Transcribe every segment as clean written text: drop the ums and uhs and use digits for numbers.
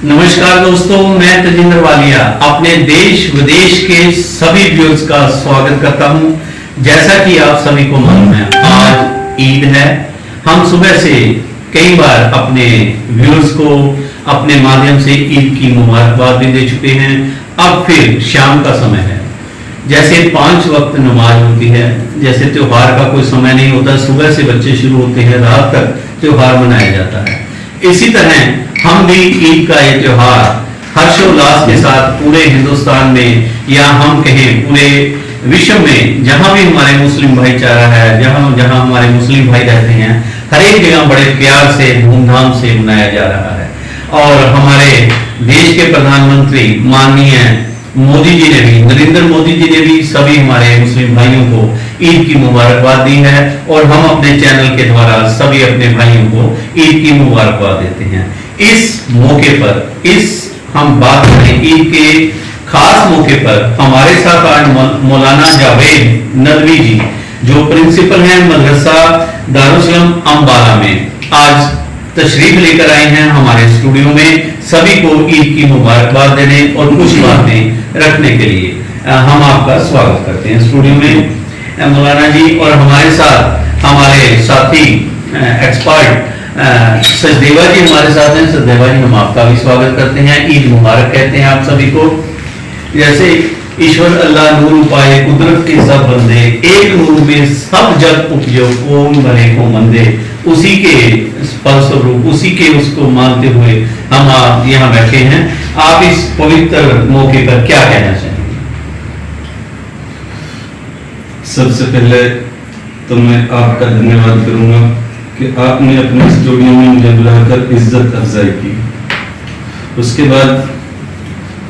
नमस्कार दोस्तों, मैं तजिंदर वालिया अपने देश विदेश के सभी व्यूअर्स का स्वागत करता हूं। जैसा कि आप सभी को मालूम है, आज ईद है। हम सुबह से कई बार अपने व्यूअर्स को अपने माध्यम से ईद की मुबारकबाद भी दे चुके हैं। अब फिर शाम का समय है। जैसे 5 वक्त नमाज होती है, जैसे त्योहार का कोई समय नहीं होता, सुबह से बच्चे शुरू होते हैं, रात तक त्योहार मनाया जाता है। इसी तरह हम भी ईद का ये त्योहार हर्षोल्लास के साथ पूरे हिंदुस्तान में या हम कहें पूरे विश्व में जहां भी हमारे मुस्लिम भाईचारा है, जहां जहां हमारे मुस्लिम भाई रहते हैं, हर एक जगह बड़े प्यार से धूमधाम से मनाया जा रहा है। और हमारे देश के प्रधानमंत्री माननीय मोदी जी ने भी, नरेंद्र मोदी जी ने भी सभी हमारे मुस्लिम भाइयों को ईद की मुबारकबाद दी है और हम अपने चैनल के द्वारा सभी अपने भाइयों को ईद की मुबारकबाद देते हैं। इस मौके पर हम बात करें ईद के खास मौके पर, हमारे साथ आज मौलाना जावेद नदवी जी जो प्रिंसिपल हैं मदरसा दारुसलाम अम्बाला में, आज तशरीफ लेकर आए हैं हमारे स्टूडियो में सभी को ईद की मुबारकबाद देने और कुछ बातें रखने के लिए। हम आपका स्वागत करते हैं स्टूडियो में मौलाना जी। और हमारे साथ हमारे साथी एक्सपर्ट सचदेवा जी हमारे साथ हैं। सचदेवा जी, हम आपका भी स्वागत करते हैं। ईद मुबारक कहते हैं आप सभी को। जैसे ईश्वर अल्लाह नूर उपाय कुदरत के सब बंदे, एक नूर में सब जग उपजो, कौन बने को मंदे, उसी के फलस्वरूप उसी के उसको मानते हुए हम आप यहाँ बैठे हैं। आप इस पवित्र मौके पर क्या कहना चाहेंगे? सबसे पहले तो मैं आपका धन्यवाद करूंगा कि आपने अपने स्टूडियो में मुझे बुलाकर इज्जत अफजाई की। उसके बाद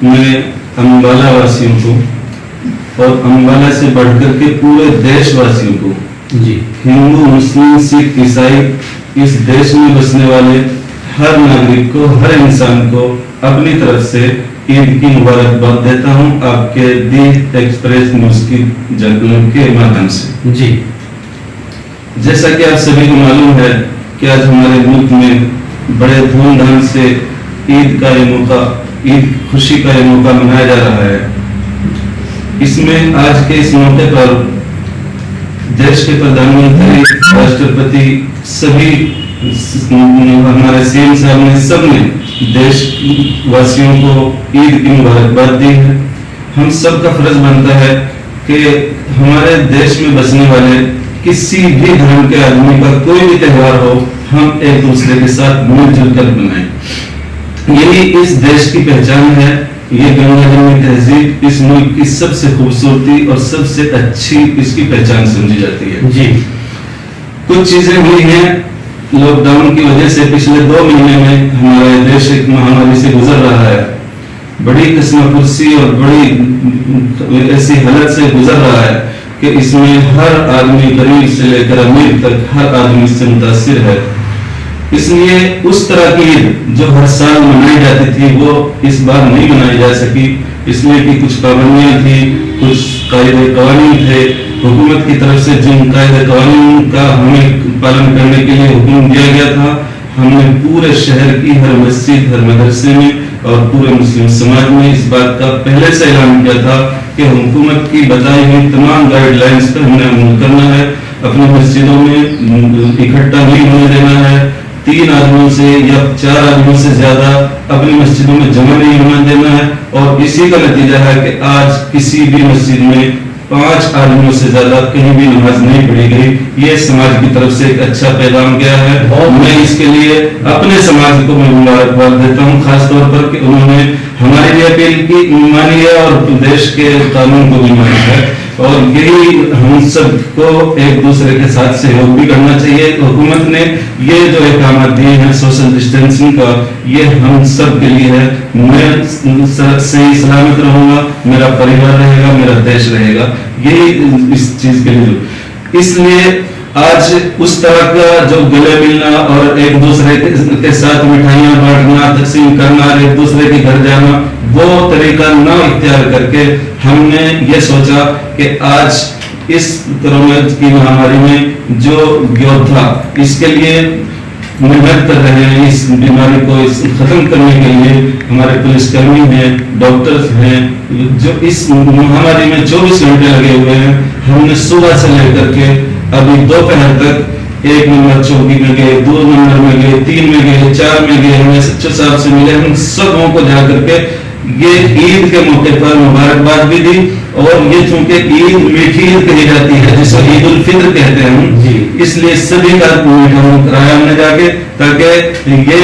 मैं अम्बाला वासियों को और अम्बाला से बढ़कर के पूरे देशवासियों को जी, हिंदू मुस्लिम सिख ईसाई इस देश में बसने वाले हर नागरिक को, हर इंसान को अपनी तरफ से ईद की मुबारकबाद देता हूं आपके दी एक्सप्रेस न्यूज की जानकारी के माध्यम से। जी, जैसा कि आप सभी को मालूम है कि आज हमारे मुल्क में बड़े धूमधाम से ईद का ये मौका, ईद खुशी का ये मौका मनाया जा रहा है। इसमें आज के इस मौके पर देश के प्रधानमंत्री, राष्ट्रपति, सभी हमारे सीएम साहब ने, सबने देश वासियों को ईद की मुबारकबाद दी है। हम सब का फर्ज बनता है कि हमारे देश में बसने वाले किसी भी धर्म के आदमी का कोई भी त्योहार हो, हम एक दूसरे के साथ मिलजुल कर मनाएं। यही इस देश की पहचान है। ये गंगा जमुनी तहजीब इस मुल्क की सबसे खूबसूरती और सबसे अच्छी इसकी पहचान समझी जाती है। जी, कुछ चीजें हुई हैं लॉकडाउन की वजह से। पिछले 2 महीने में हमारा देश एक महामारी से गुजर रहा है, बड़ी कस्मापुरसी और बड़ी ऐसी हालत से गुजर रहा है कि इसमें हर आदमी, गरीब से लेकर अमीर तक, हर आदमी इससे मुतासिर है। इसलिए उस तरह की ईद जो हर साल मनाई जाती थी वो इस बार नहीं मनाई जा सकी, इसलिए कि कुछ पाबंदियां थी, कुछ कायदे कवानीन थे। हुकूमत की तरफ से जिन कायदे कवानीन का हमें पालन करने के लिए हुक्म दिया गया था, हमने पूरे शहर की हर मस्जिद, हर मदरसे में और पूरे मुस्लिम समाज में इस बात का पहले से ऐलान किया था कि हुकूमत की बताई हुई तमाम गाइडलाइंस पर हमने अमल करना है। अपनी मस्जिदों में इकट्ठा नहीं होने देना है, 3 आदमियों से या 4 आदमियों से ज्यादा अपनी मस्जिदों में जमा नहीं होने देना है। और इसी का नतीजा है कि आज किसी भी मस्जिद में 5 आदमियों से ज्यादा कहीं भी नमाज नहीं पढ़ी गई। ये समाज की तरफ से एक अच्छा पैगाम गया है। मैं इसके लिए अपने समाज को मैं मुबारकबाद देता हूँ, खासतौर पर कि उन्होंने हमारे लिए अपील की मानी है और देश के कानून को भी माना है। और यही हम सबको एक दूसरे के साथ सहयोग भी करना चाहिए। हुकूमत ने ये जो इक़ामत दिए हैं सोशल डिस्टेंसिंग का, ये हम सब के लिए है। मैं सही सलामत रहूंगा, मेरा परिवार रहेगा, मेरा देश रहेगा, यही इस चीज के लिए। इसलिए आज उस तरह का जो गले मिलना और एक दूसरे के साथ मिठाइयां बांटना, तकसीम करना, एक दूसरे के घर जाना, वो तरीका न इख्तियार करके हमने ये सोचा कि आज इस कोरोना की महामारी में जो योद्धा, इसके लिए मेहनत कर रहे हैं इस बीमारी को खत्म करने के लिए। हमारे पुलिसकर्मी हैं, डॉक्टर्स हैं, जो इस महामारी में 24 घंटे लगे हुए हैं। हमने सुबह से लेकर के अभी दोपहर तक 1 नंबर चौकी में गए, 2 नंबर में गए, 3 में गए, 4 में गए, हमें सच्चो साहब से मिले, हम सबों को जा करके ये ईद के मौके पर मुबारकबाद भी दी। और ये चूंकि ईद मीठी ईद कही जाती है, जिसको ईद उल फित्र कहते हैं हम, इसलिए सभी का मीठा मुंह कराया हमने जाके, ताकि ये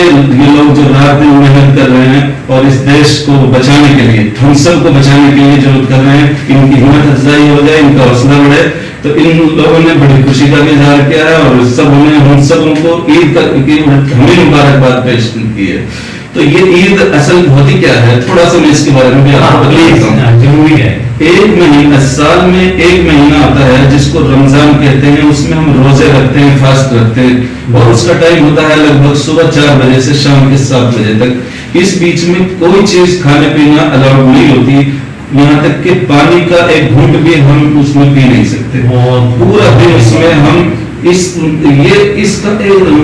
लोग जो रात दिन मेहनत कर रहे हैं और इस देश को बचाने के लिए, हम सबको बचाने के लिए जो कर रहे हैं, इनकी हिम्मत अफजाई हो जाए, इनका हौसला बढ़े। तो इन लोगों ने बड़ी खुशी का भी इजहार किया है और सब हम सबों को ईद का हमें मुबारकबाद पेश की है। तो ये ईद असल होती क्या है, थोड़ा सा मैं इसके बारे में भी आपको बताता हूँ। जरूरी है। एक महीना, साल में एक महीना आता है जिसको रमजान कहते हैं, उसमें हम रोजे रखते हैं, फास्ट रखते हैं, और उसका टाइम होता है लगभग सुबह 4 बजे से शाम के 7 बजे तक। इस बीच में कोई चीज खाने पीना अलाउड नहीं होती, यहाँ तक कि पानी का एक घूंट भी हम उसमें पी नहीं सकते। पूरा दिन इसमें हम इसका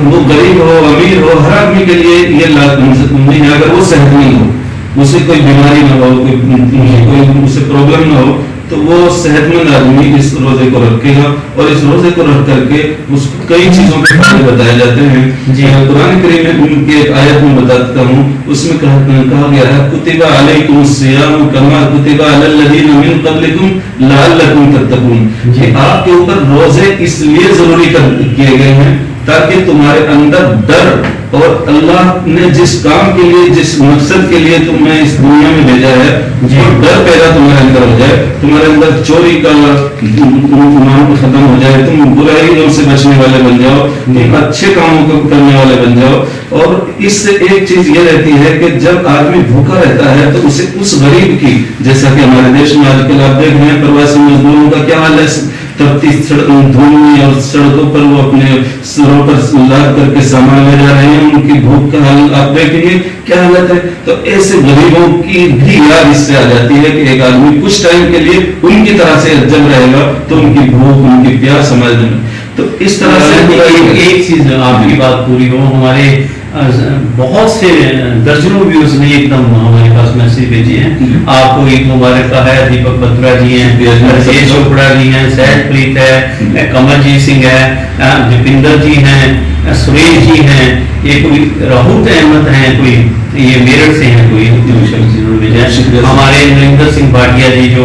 वो गरीब हो अमीर हो, हर आदमी के लिए ये लाभ नहीं है। अगर वो सेहतमंद हो, उसे कोई बीमारी ना हो, कोई उसे प्रॉब्लम ना हो, तो वो सेहतमंद आदमी इस रोजे को रखेगा। और इस रोजे को रख करके उसको कई चीजों के फायदे बताए जाते हैं। जी हाँ, कुरान करीम के एक आयत में बताता हूँ, उसमें कहा गया है, कुतिबा अलैकुमुस सियाम कमा कुतिबा अलल लजीना मिन क़ब्लिकुम लअल्लकुम तत्तक़ून। ये आपके ऊपर रोजे इसलिए जरूरी कर किए गए हैं ताकि तुम्हारे अंदर डर, और अल्लाह ने जिस काम के लिए, जिस मकसद के लिए तुम्हें इस दुनिया में भेजा है, वो डर पैदा तुम्हारे अंदर हो जाए, तुम्हारे अंदर चोरी का नाम खत्म हो जाए, तुम बुराइयों से बचने वाले बन जाओ, तुम अच्छे कामों को करने वाले बन जाओ। और इससे एक चीज ये रहती है कि जब आदमी भूखा रहता है तो उसे उस गरीब की, जैसा कि हमारे देश में आजकल आप देख रहे हैं प्रवासी मजदूरों का क्या हाल है, तपती धूल में और सड़कों पर वो अपने सरों पर लाद करके सामान ले जा रहे हैं, उनकी भूख का हाल आप देखेंगे क्या हालत है। तो ऐसे गरीबों की भी याद इससे आ जाती है कि एक आदमी कुछ टाइम के लिए उनकी तरह से जब रहेगा तो उनकी भूख, उनकी प्यास समझ में। तो इस तरह से एक चीज आपकी बात पूरी हो, हमारे बहुत से दर्जनों व्यूज ने एकदम हमारे पास मैसेज भेजे हैं, आपको ईद मुबारक का है। दीपक बत्रा जी हैं, राजेश चोपड़ा जी हैं, सहजप्रीत है, कमलजीत सिंह है, दीपिंदर जी हैं, सुरेश जी हैं, ये कोई राहुल अहमद हैं, कोई ये मेरठ से हैं, कोई हमारे नरेंद्र सिंह भाटिया जी जो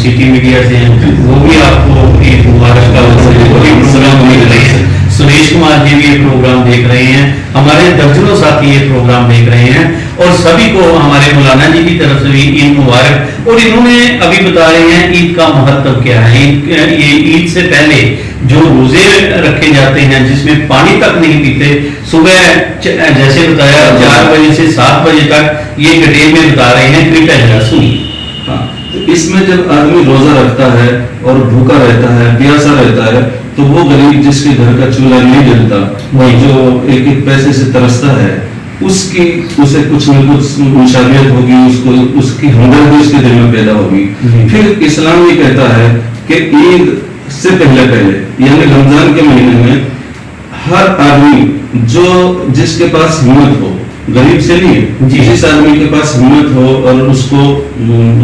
सिटी मीडिया से हैं, वो भी आपको ईद मुबारक का प्रोग्राम मिल रही है। सुरेश कुमार जी भी ये प्रोग्राम देख रहे हैं, हमारे दर्जनों साथी ये प्रोग्राम देख रहे हैं, और सभी को हमारे मौलाना जी की तरफ से भी ईद मुबारक। और इन्होंने अभी बता रहे हैं ईद का महत्व क्या है। ये ईद से पहले जो रोजे रखे जाते हैं जिसमें पानी तक नहीं पीते, सुबह जैसे बताया 4 बजे से 7 बजे तक, ये डिटेल में बता रहे हैं, कृपया जरा सुनिए। तो इसमें जब आदमी रोजा रखता है और भूखा रहता है, प्यासा रहता है, तो वो गरीब जिसके घर का चूल्हा नहीं जलता, जो एक एक पैसे से तरसता है, उसे कुछ न कुछ मुशाबियत होगी, उसको उसकी हमदर्दी उसके दिल में पैदा होगी। फिर इस्लाम ये कहता है कि ईद से पहले यानी रमजान के महीने में हर आदमी जिसके पास हिम्मत हो, गरीब से नहीं, जिस आदमी के पास हिम्मत हो और उसको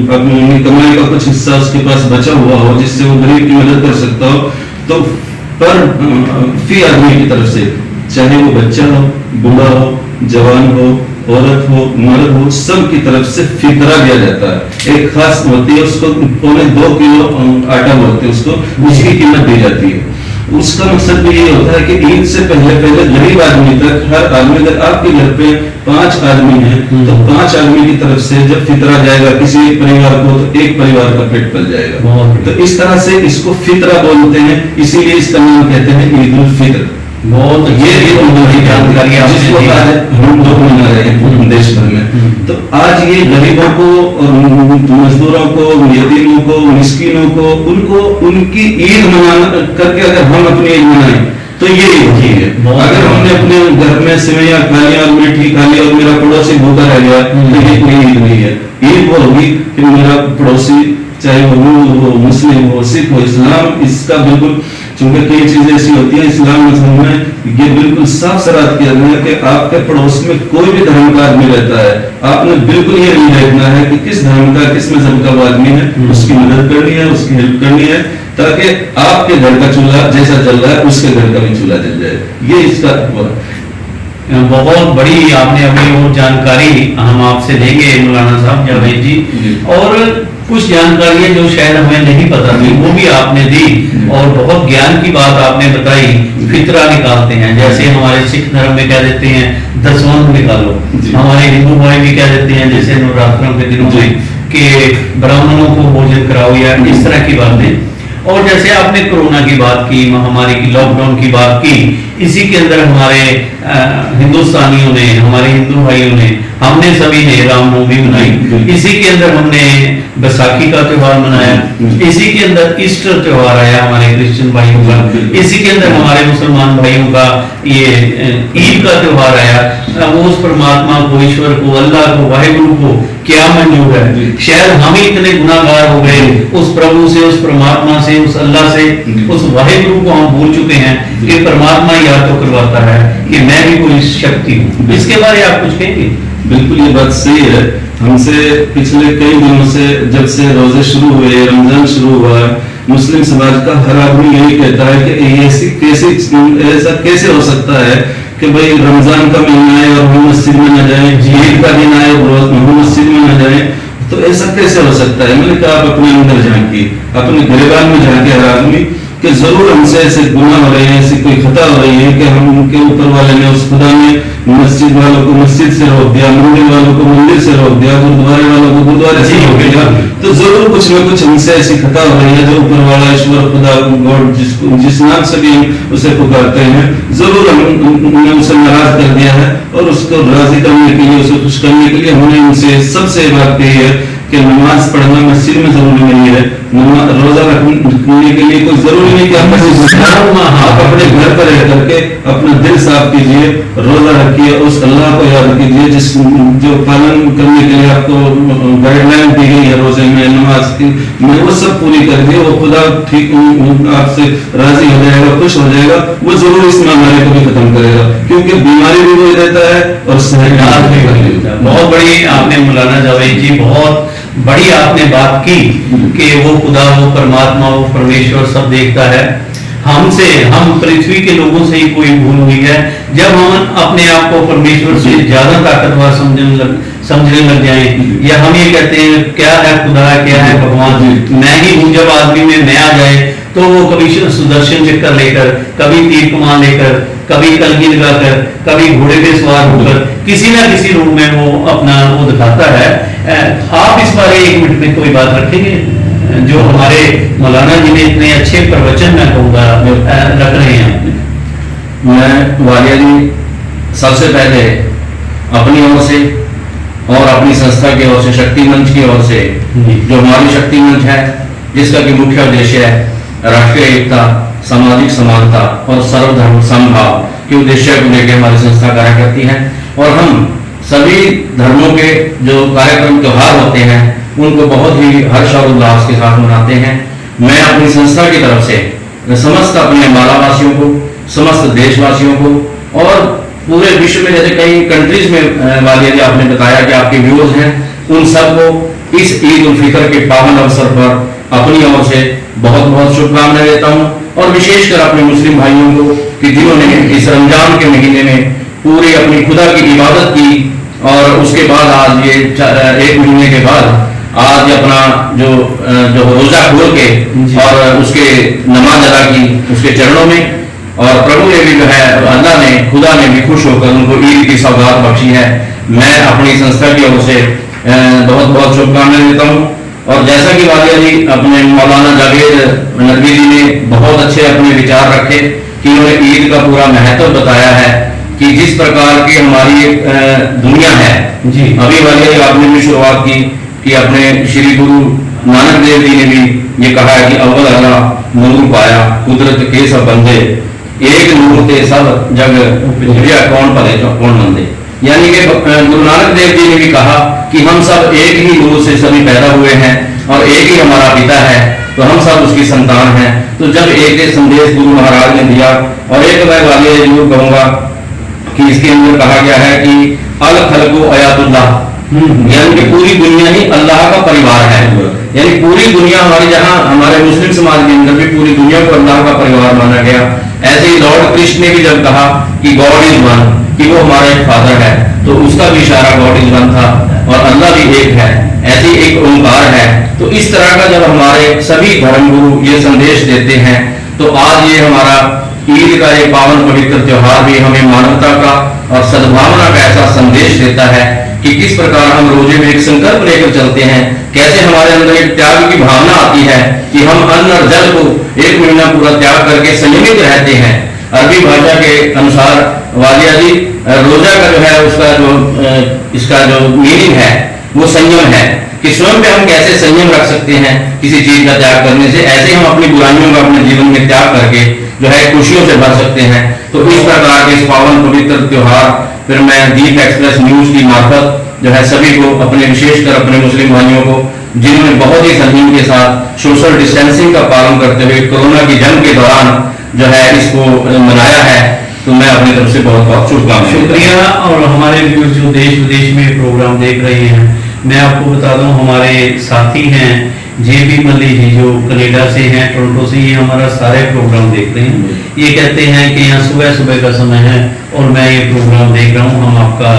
अपनी कमाई का कुछ हिस्सा उसके पास बचा हुआ हो जिससे वो गरीब की मदद कर सकता हो, तो पर फी आदमी की तरफ से, चाहे वो बच्चा हो, बूढ़ा हो, जवान हो, औरत हो, मर्द हो, सब की तरफ से फितरा दिया जाता है। एक खास होती है, उसको 2.25 किलो आटा बोलते हैं, उसको उसकी कीमत दी जाती है। उसका मकसद भी ये होता है कि ईद से पहले गरीब आदमी तक, हर आदमी, अगर आपके घर पे 5 आदमी हैं तो 5 आदमी की तरफ से जब फितरा जाएगा किसी एक परिवार को, तो एक परिवार का पेट पल जाएगा। तो इस तरह से इसको फितरा बोलते हैं, इसीलिए इसका नाम कहते हैं ईद उल फित्र। बहुत ये जानकारी जिसको आज हम लोग मना रहे हैं पूरे देश भर में। तो आज ये गरीबों को और मजदूरों को, यतीमों को, मिस्कीनों को, उनको उनकी ईद मनाना करके अगर हम अपनी ईद मनाएं तो ये ईद है। अगर हमने अपने घर में सेवैयां खा लिया और मीठी खा लिया और मेरा पड़ोसी भूखा रह गया, तो ये कोई ईद नहीं है। ईद वो होगी कि मेरा पड़ोसी, चाहे वो मुस्लिम हो, सिख हो, इस्लाम इसका बिल्कुल क्योंकि कई चीजें ऐसी होती हैं इस्लाम मजहब में ये बिल्कुल साफ सराहत किया गया है कि आपके पड़ोस में कोई भी धर्म का आदमी रहता है, आपने बिल्कुल ये नहीं देखना है कि किस धर्म का किस मजहब का वो आदमी है, उसकी मदद करनी है, उसकी हेल्प करनी है, ताकि आपके घर का चूल्हा जैसा जल रहा है उसके घर का भी चूल्हा जल जाए। ये इसका बहुत बड़ी आपने अभी और जानकारी हम आपसे लेंगे मौलाना साहब जावेद जी, और कुछ जानकारियां जो शायद हमें नहीं पता थी वो भी आपने दी, और बहुत ज्ञान की बात आपने बताई। फितरा निकालते हैं, जैसे हमारे सिख धर्म में कह देते हैं दसवंध निकालो, हमारे हिंदू भाई भी कह देते हैं जैसे नवरात्रों के दिनों में कि ब्राह्मणों को भोजन कराओ, या इस तरह की बातें। और जैसे आपने कोरोना की बात की, महामारी की, लॉकडाउन की बात की, इसी के अंदर हमारे हिंदुस्तानियों ने, हमारे हिंदू भाइयों ने, हमने सभी ने रामनवमी मनाई, इसी के अंदर हमने बैसाखी का त्योहार मनाया, इसी के अंदर ईस्टर त्योहार आया हमारे क्रिश्चियन भाइयों का, इसी के अंदर हमारे मुसलमान भाइयों का ये ईद का त्योहार आया। वो उस परमात्मा को, ईश्वर को, अल्लाह को, वाहिगुरु को क्या मंजूर है। शायद हम ही इतने गुनाहगार हो गए, उस प्रभु से, उस परमात्मा से, उस अल्लाह से, उस वाहिगुरु को हम भूल चुके हैं कि परमात्मा याद तो करवाता है कि मैं भी कोई शक्ति हूँ। इसके बारे आप कुछ कहेंगे? बिल्कुल ये बात सही है। हमसे पिछले कई दिनों से, जब से रोजे शुरू हुए, रमजान शुरू हुआ, मुस्लिम समाज का हर आदमी यही कहता है कि ऐसा कैसे हो सकता है कि भाई रमजान का महीना है और हम मस्जिद में न जाए, ईद का दिन आए और हम मस्जिद में न जाए, तो ऐसा कैसे हो सकता है। मैंने कहा आप अपने अंदर झांकिए, अपने गिरबान में झांके हर आदमी कि जरूर हमसे ऐसे गुनाह हो रहे हैं, ऐसी कोई खता हो रही है कि हम उनके ऊपर वाले ने, उस खुदा ने मस्जिद वालों को मस्जिद से रोक दिया, मंदिर वालों को मंदिर से रोक दिया, गुरुद्वारे वालों को गुरुद्वारे से रोक दिया। तो जरूर कुछ न कुछ हमसे ऐसी खता हो रही है जो ऊपर वाला ईश्वर खुदा गॉड जिस नाम से भी उसे पुकारते हैं, जरूर हमने उसे नाराज कर दिया है, और उसको राजी करने के लिए, उसे खुश करने के लिए हमने उनसे सबसे बात कही है कि नमाज पढ़ना मस्जिद में जरूरी नहीं है, रोजा रखने के लिए कोई जरूरी नहीं कि आप अपने घर पर रह करके अपना दिल साफ कीजिए, रोजा रखिए, उस अल्लाह को याद कीजिए जिस जो पालन करने के लिए आपको गाइडलाइन दी गई है रोजे में, नमाज की, मैं वो सब पूरी कर दिए, वो खुदा ठीक आपसे राजी हो जाएगा, खुश हो जाएगा, वो जरूर इस महामारी को भी खत्म करेगा, क्योंकि बीमारी भी वो देता है और सेहत भी कर लेता है। बहुत बड़ी आपने मौलाना जावेद जी, बहुत बड़ी आपने बात की कि वो खुदा, वो परमात्मा, वो परमेश्वर सब देखता है। हमसे, हम पृथ्वी के लोगों से ही कोई भूल हुई है। जब हम अपने आप को परमेश्वर से ज्यादा ताकतवर समझने लग जाएं, या हम ये कहते हैं क्या है खुदा, क्या है भगवान, मैं ही हूँ, जब आदमी में मैं आ जाए तो वो कभी सुदर्शन चक्कर लेकर, कभी तीर कमान लेकर, कभी कलगी लगाकर, कभी घोड़े पे सवार होकर किसी ना किसी रूप में वो अपना वो दिखाता है। आप इस बारे 1 मिनट में कोई बात रखेंगे जो हमारे मौलाना जी ने इतने अच्छे प्रवचन में कहूँगा रख रहे हैं? मैं वालिया जी सबसे पहले अपनी ओर से और अपनी संस्था की ओर से, शक्ति मंच की ओर से, जो हमारी शक्ति मंच है जिसका कि मुख्य उद्देश्य है राष्ट्रीय एकता, सामाजिक समानता और सर्वधर्म समभाव के उद्देश्य को लेकर हमारी संस्था कार्य करती है, और हम सभी धर्मों के जो कार्यक्रम त्योहार होते हैं उनको बहुत ही हर्ष और उल्लास के साथ मनाते हैं। मैं अपनी संस्था की तरफ से समस्त अपने मालावासियों को, समस्त देशवासियों को और पूरे विश्व में जैसे कई कंट्रीज में वालिया जी आपने बताया कि आपके व्यूअर्स हैं, उन सबको इस ईद उल फितर के पावन अवसर पर अपनी ओर से बहुत बहुत शुभकामनाएं देता हूं, और विशेषकर अपने मुस्लिम भाइयों को कि जिन्होंने इस रमजान के महीने में पूरी अपनी खुदा की इबादत की, और उसके बाद आज ये 1 महीने के बाद आज अपना जो रोजा खोल के और उसके नमाज अदा की उसके चरणों में, और प्रभु ने भी जो है अल्लाह ने, खुदा ने भी खुश होकर उनको ईद की सौगात बख्शी है। मैं अपनी संस्था की ओर से बहुत बहुत शुभकामनाएं देता हूँ। और जैसा कि वालिया जी अपने मौलाना जावेद नदवी जी ने बहुत अच्छे अपने विचार रखे कि उन्होंने ईद का पूरा महत्व बताया है कि जिस प्रकार की हमारी एक दुनिया है जी। अभी वालिया जी आपने भी शुरुआत की कि अपने श्री गुरु नानक देव जी ने भी ये कहा है कि अव्वल अल्लाह नूर पाया कुदरत के सब बंदे, एक नूर ते सब जग भैया कौन पले कौन मंदे। यानी कि गुरु नानक देव जी ने भी कहा कि हम सब एक ही नूर से सभी पैदा हुए हैं, और एक ही हमारा पिता है, तो हम सब उसकी संतान हैं। तो जब एक संदेश गुरु महाराज ने दिया, और एक मैं वाले जरूर कहूंगा कि इसके अंदर कहा गया है कि अल खल्कु अयातुल्लाह, यानी कि पूरी दुनिया ही अल्लाह का परिवार है। यानी पूरी दुनिया हमारी, जहां हमारे मुस्लिम समाज के अंदर भी पूरी दुनिया को अल्लाह का परिवार माना गया, ऐसे ही लॉर्ड कृष्ण ने भी जब कहा कि गॉड इज वन, कि वो हमारा एक फादर है, तो उसका भी इशारा गॉड इज वन था, और अल्लाह भी एक है, ऐसे एक ओंकार है। तो इस तरह का जब हमारे सभी धर्मगुरु ये संदेश देते हैं, तो आज ये हमारा ईद का ये पावन पवित्र त्योहार भी हमें मानवता का और सद्भावना का ऐसा संदेश देता है कि किस प्रकार हम रोजे में एक संकल्प लेकर चलते हैं, कैसे हमारे अंदर एक त्याग की भावना आती है कि हम अन्न और जल को 1 महीना पूरा त्याग करके संयमित रहते हैं। अरबी भाषा के अनुसार वालिया जी, रोजा का जो है उसका जो इसका जो मीनिंग है वो संयम है, कि स्वयं पे हम कैसे संयम रख सकते हैं किसी चीज का त्याग करने से, ऐसे हम अपनी बुराइयों का अपने जीवन में त्याग करके जो है खुशियों से भर सकते हैं। तो इस प्रकार के इस पावन पवित्र त्योहार फिर मैं दीप एक्सप्रेस न्यूज की मार्फत जो है सभी को, अपने विशेषकर अपने मुस्लिम भाइयों को जिन्होंने बहुत ही संयम के साथ सोशल डिस्टेंसिंग का पालन करते हुए कोरोना की जंग के दौरान जो है इसको मनाया है, तो मैं अपनी तरफ से बहुत बहुत शुभकामनाएं। शुक्रिया। और हमारे व्यूअर्स जो देश विदेश में प्रोग्राम देख रहे हैं, मैं आपको बता दूं हमारे साथी हैं जेबी मल्ली जी, जो कनाडा से हैं, टोरंटो से, ये हमारा सारे प्रोग्राम देख रहे हैं। ये कहते हैं कि यहाँ सुबह सुबह का समय है और मैं ये प्रोग्राम देख रहा हूँ, हम आपका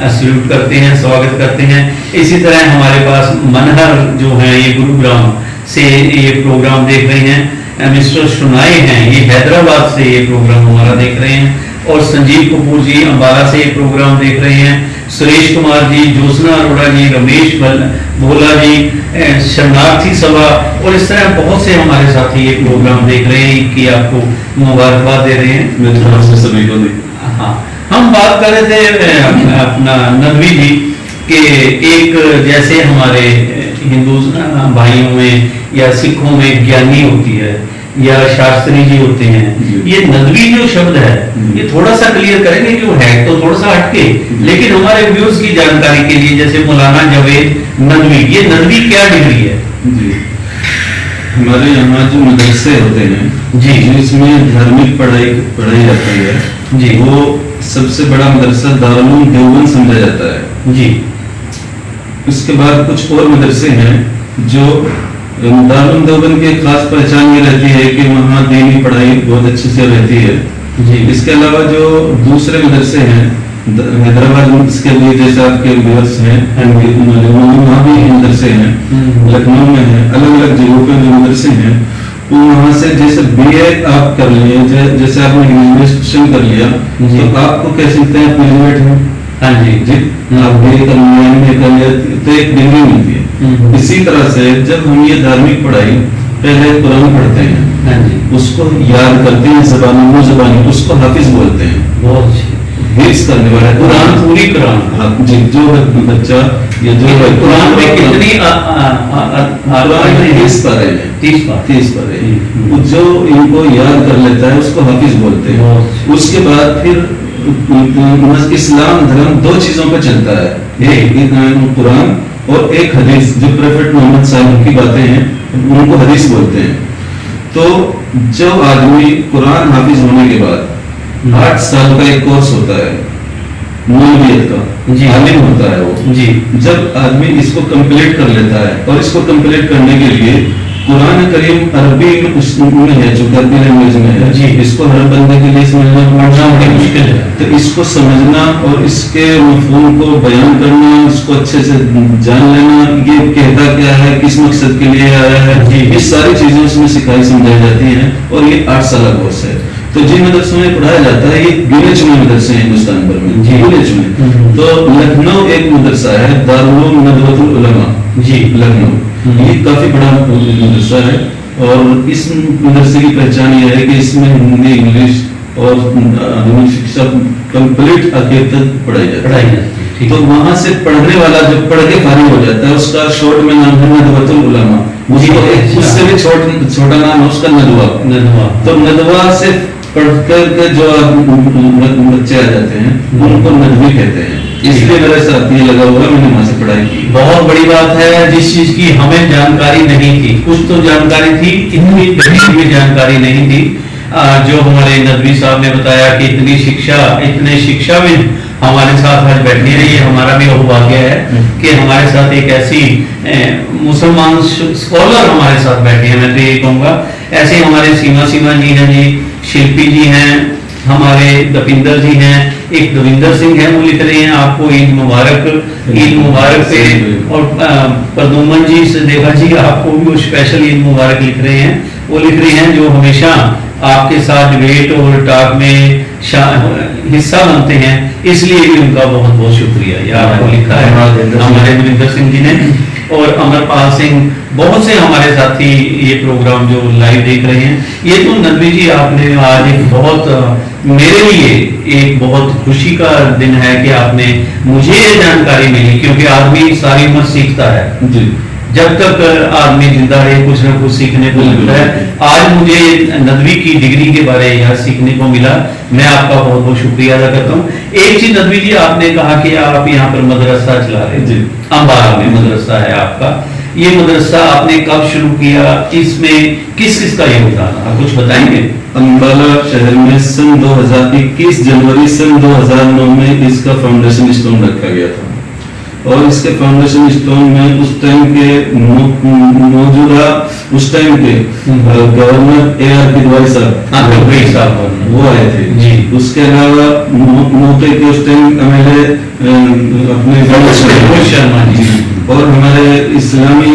सल्यूट करते हैं, स्वागत करते हैं। इसी तरह हमारे पास मनहर जो है ये गुरुग्राम से ये प्रोग्राम देख रहे हैं, मिस्टर सुनाए हैं, ये हैदराबाद से ये प्रोग्राम हमारा देख रहे हैं, और संजीव कपूर जी अंबाला से ये प्रोग्राम देख रहे हैं, सुरेश कुमार जी, ज्योत्सना अरोड़ा जी, रमेश भोला जी, शरणार्थी सभा, और इस तरह बहुत से हमारे साथी ये प्रोग्राम देख रहे हैं कि आपको मुबारकबाद दे रहे हैं। मेरी तरफ से सभी को दी। हाँ, हम बात कर रहे थे अपना नदवी जी के, एक जैसे हमारे हिंदू भाइयों में या सिखों में ज्ञानी होती है या शास्त्री जी होते हैं, ये नदवी जो शब्द है ये थोड़ा सा क्लियर करेंगे, जो है तो थोड़ा सा हटके, लेकिन हमारे व्यूअर्स की जानकारी के लिए, जैसे मौलाना जावेद नदवी, ये नदवी क्या डिग्री है? जी, हमारे यहाँ जो मदरसे होते हैं जी, जिसमें धार्मिक पढ़ाई जाती है जी, वो सबसे बड़ा मदरसा दारुल उलूम देवबंद समझा जाता है जी। उसके बाद कुछ और मदरसे हैं जो दारुल उलूम देवबंद की खास पहचान ये रहती है कि वहाँ दीनी पढ़ाई बहुत अच्छे से रहती है जी। इसके अलावा जो दूसरे मदरसे हैं हैदराबाद में, इसके लिए जैसे आपके व्यूअर्स हैं वहाँ भी मदरसे हैं, लखनऊ में है, अलग अलग जगहों पे जो मदरसे हैं, तो वहाँ से जैसे बीए आप कर लिए, जैसे आपने ग्रेजुएशन कर लिया तो आपको कह सकते हैं ग्रेजुएट हैं। हाँ जी जी, आप बीए कर लिया तो एक डिग्री मिलती है। इसी तरह से जब हम ये धार्मिक पढ़ाई पहले कुरान पढ़ते हैं, हाँ जी, उसको याद करते हैं जबानी मुँह जबानी, उसको हाफिज बोलते हैं, बहुत अच्छे, हिफ्ज करने वाला कुरान, पूरी कुरान। हाँ जी, जो बच्चा या जो कुरान में कितनी कुरान में 30 पारे हैं, 30 पारे हैं, जो इनको याद कर लेता है उसको हाफिज बोलते हैं। उसके बाद फिर इस्लाम धर्म दो चीजों पे चलता है, एक कुरान और एक हदीस, जो प्रोफेट मोहम्मद साहब की बातें हैं उनको हदीस बोलते हैं। तो जो आदमी कुरान हाफिज होने के बाद 8 साल का एक कोर्स होता है मौलवियत का, आलिम होता है वो जी। जब आदमी इसको कंप्लीट कर लेता है, और इसको कंप्लीट करने के लिए कुरान करीम अरबी में है, जो अरबी लैंग्वेज में है जी, इसको हर बंदे के लिए समझना बड़ी मुश्किल है। तो इसको समझना और इसके मफहूम को बयान करना, इसको अच्छे से जान लेना, ये कहता क्या है, किस मकसद के लिए आया है जी, ये सारी चीजें इसमें सिखाई समझाई जाती हैं। और ये 8 साल का कोर्स है। तो जिन मदरसों में पढ़ाया जाता है, ये गिने चुने मदरसे हैं हिंदुस्तान भर में, गिने चुने। तो लखनऊ एक मदरसा है, दारुल उलूम नदवतुल उलमा जी, लखनऊ, ये काफी बड़ा मदरसा है। और इस मदरसे की पहचान ये है कि इसमें हिंदी, इंग्लिश और आधुनिक शिक्षा कंप्लीट आखिर तक पढ़ाई जाती है। तो वहां से पढ़ने वाला जब पढ़ के फारिग हो जाता है, उसका शॉर्ट में नाम है नदवतुल उलमा, उससे भी छोटा नाम है उसका नदवा। तो नदवा से पढ़कर के जो बच्चे आ जाते हैं उनको नदवी कहते हैं। इसलिए मेरे साथ ये लगा हुआ, मैंने वहां से पढ़ाई की। बहुत बड़ी बात है, जिस चीज की हमें जानकारी नहीं थी, कुछ तो जानकारी थी, इतनी गहरी में जानकारी नहीं थी। जो हमारे नदवी साहब ने बताया कि इतनी शिक्षा, इतने शिक्षाविद हमारे साथ आज बैठे हैं, ये हमारा भी सौभाग्य है कि हमारे साथ एक ऐसी मुसलमान स्कॉलर हमारे साथ बैठे हैं। मैं तो ये कहूँगा, ऐसे हमारे सीमा जी हैं जी, शिल्पी जी हैं, हमारे दविंदर जी हैं, एक दविंदर सिंह है, वो लिख रहे हैं आपको ईद मुबारक पे। और प्रदुमन जी से देखा जी, आपको भी वो स्पेशल ईद मुबारक लिख रहे हैं। वो लिख रहे हैं जो हमेशा आपके साथ डिबेट और टॉक में हिस्सा बनते हैं, इसलिए भी उनका बहुत बहुत शुक्रिया। ये आपको लिखा है हमारे दविंदर सिंह जी ने। और अमरपाल सिंह, बहुत से हमारे साथी ये प्रोग्राम जो लाइव देख रहे हैं। ये तो नदवी जी आपने आज एक बहुत, मेरे लिए एक बहुत खुशी का दिन है कि आपने मुझे ये जानकारी मिली, क्योंकि आदमी सारी उम्र सीखता है जी। जब तक आदमी जिंदा है कुछ ना कुछ सीखने को मिलता है। आज मुझे नदवी की डिग्री के बारे में सीखने को मिला, मैं आपका बहुत बहुत शुक्रिया अदा करता हूँ। एक चीज नदवी जी, आपने कहा कि आप यहाँ पर मदरसा चला रहे जी, अंबाला में मदरसा है आपका। ये मदरसा आपने कब शुरू किया, इसमें किस किस का योगदान, आप कुछ बताएंगे? अंबाला शहर में सन 2021 जनवरी सन 2009 में इसका फाउंडेशन स्टोन रखा गया था। और इसके फाउंडेशन स्टोन में उस टाइम के मौजूदा, उस टाइम के गवर्नर AR किदवाई साहब वो आए थे जी। उसके अलावा मौके के उस टाइम MLA अपने शर्मा जी, और हमारे इस्लामी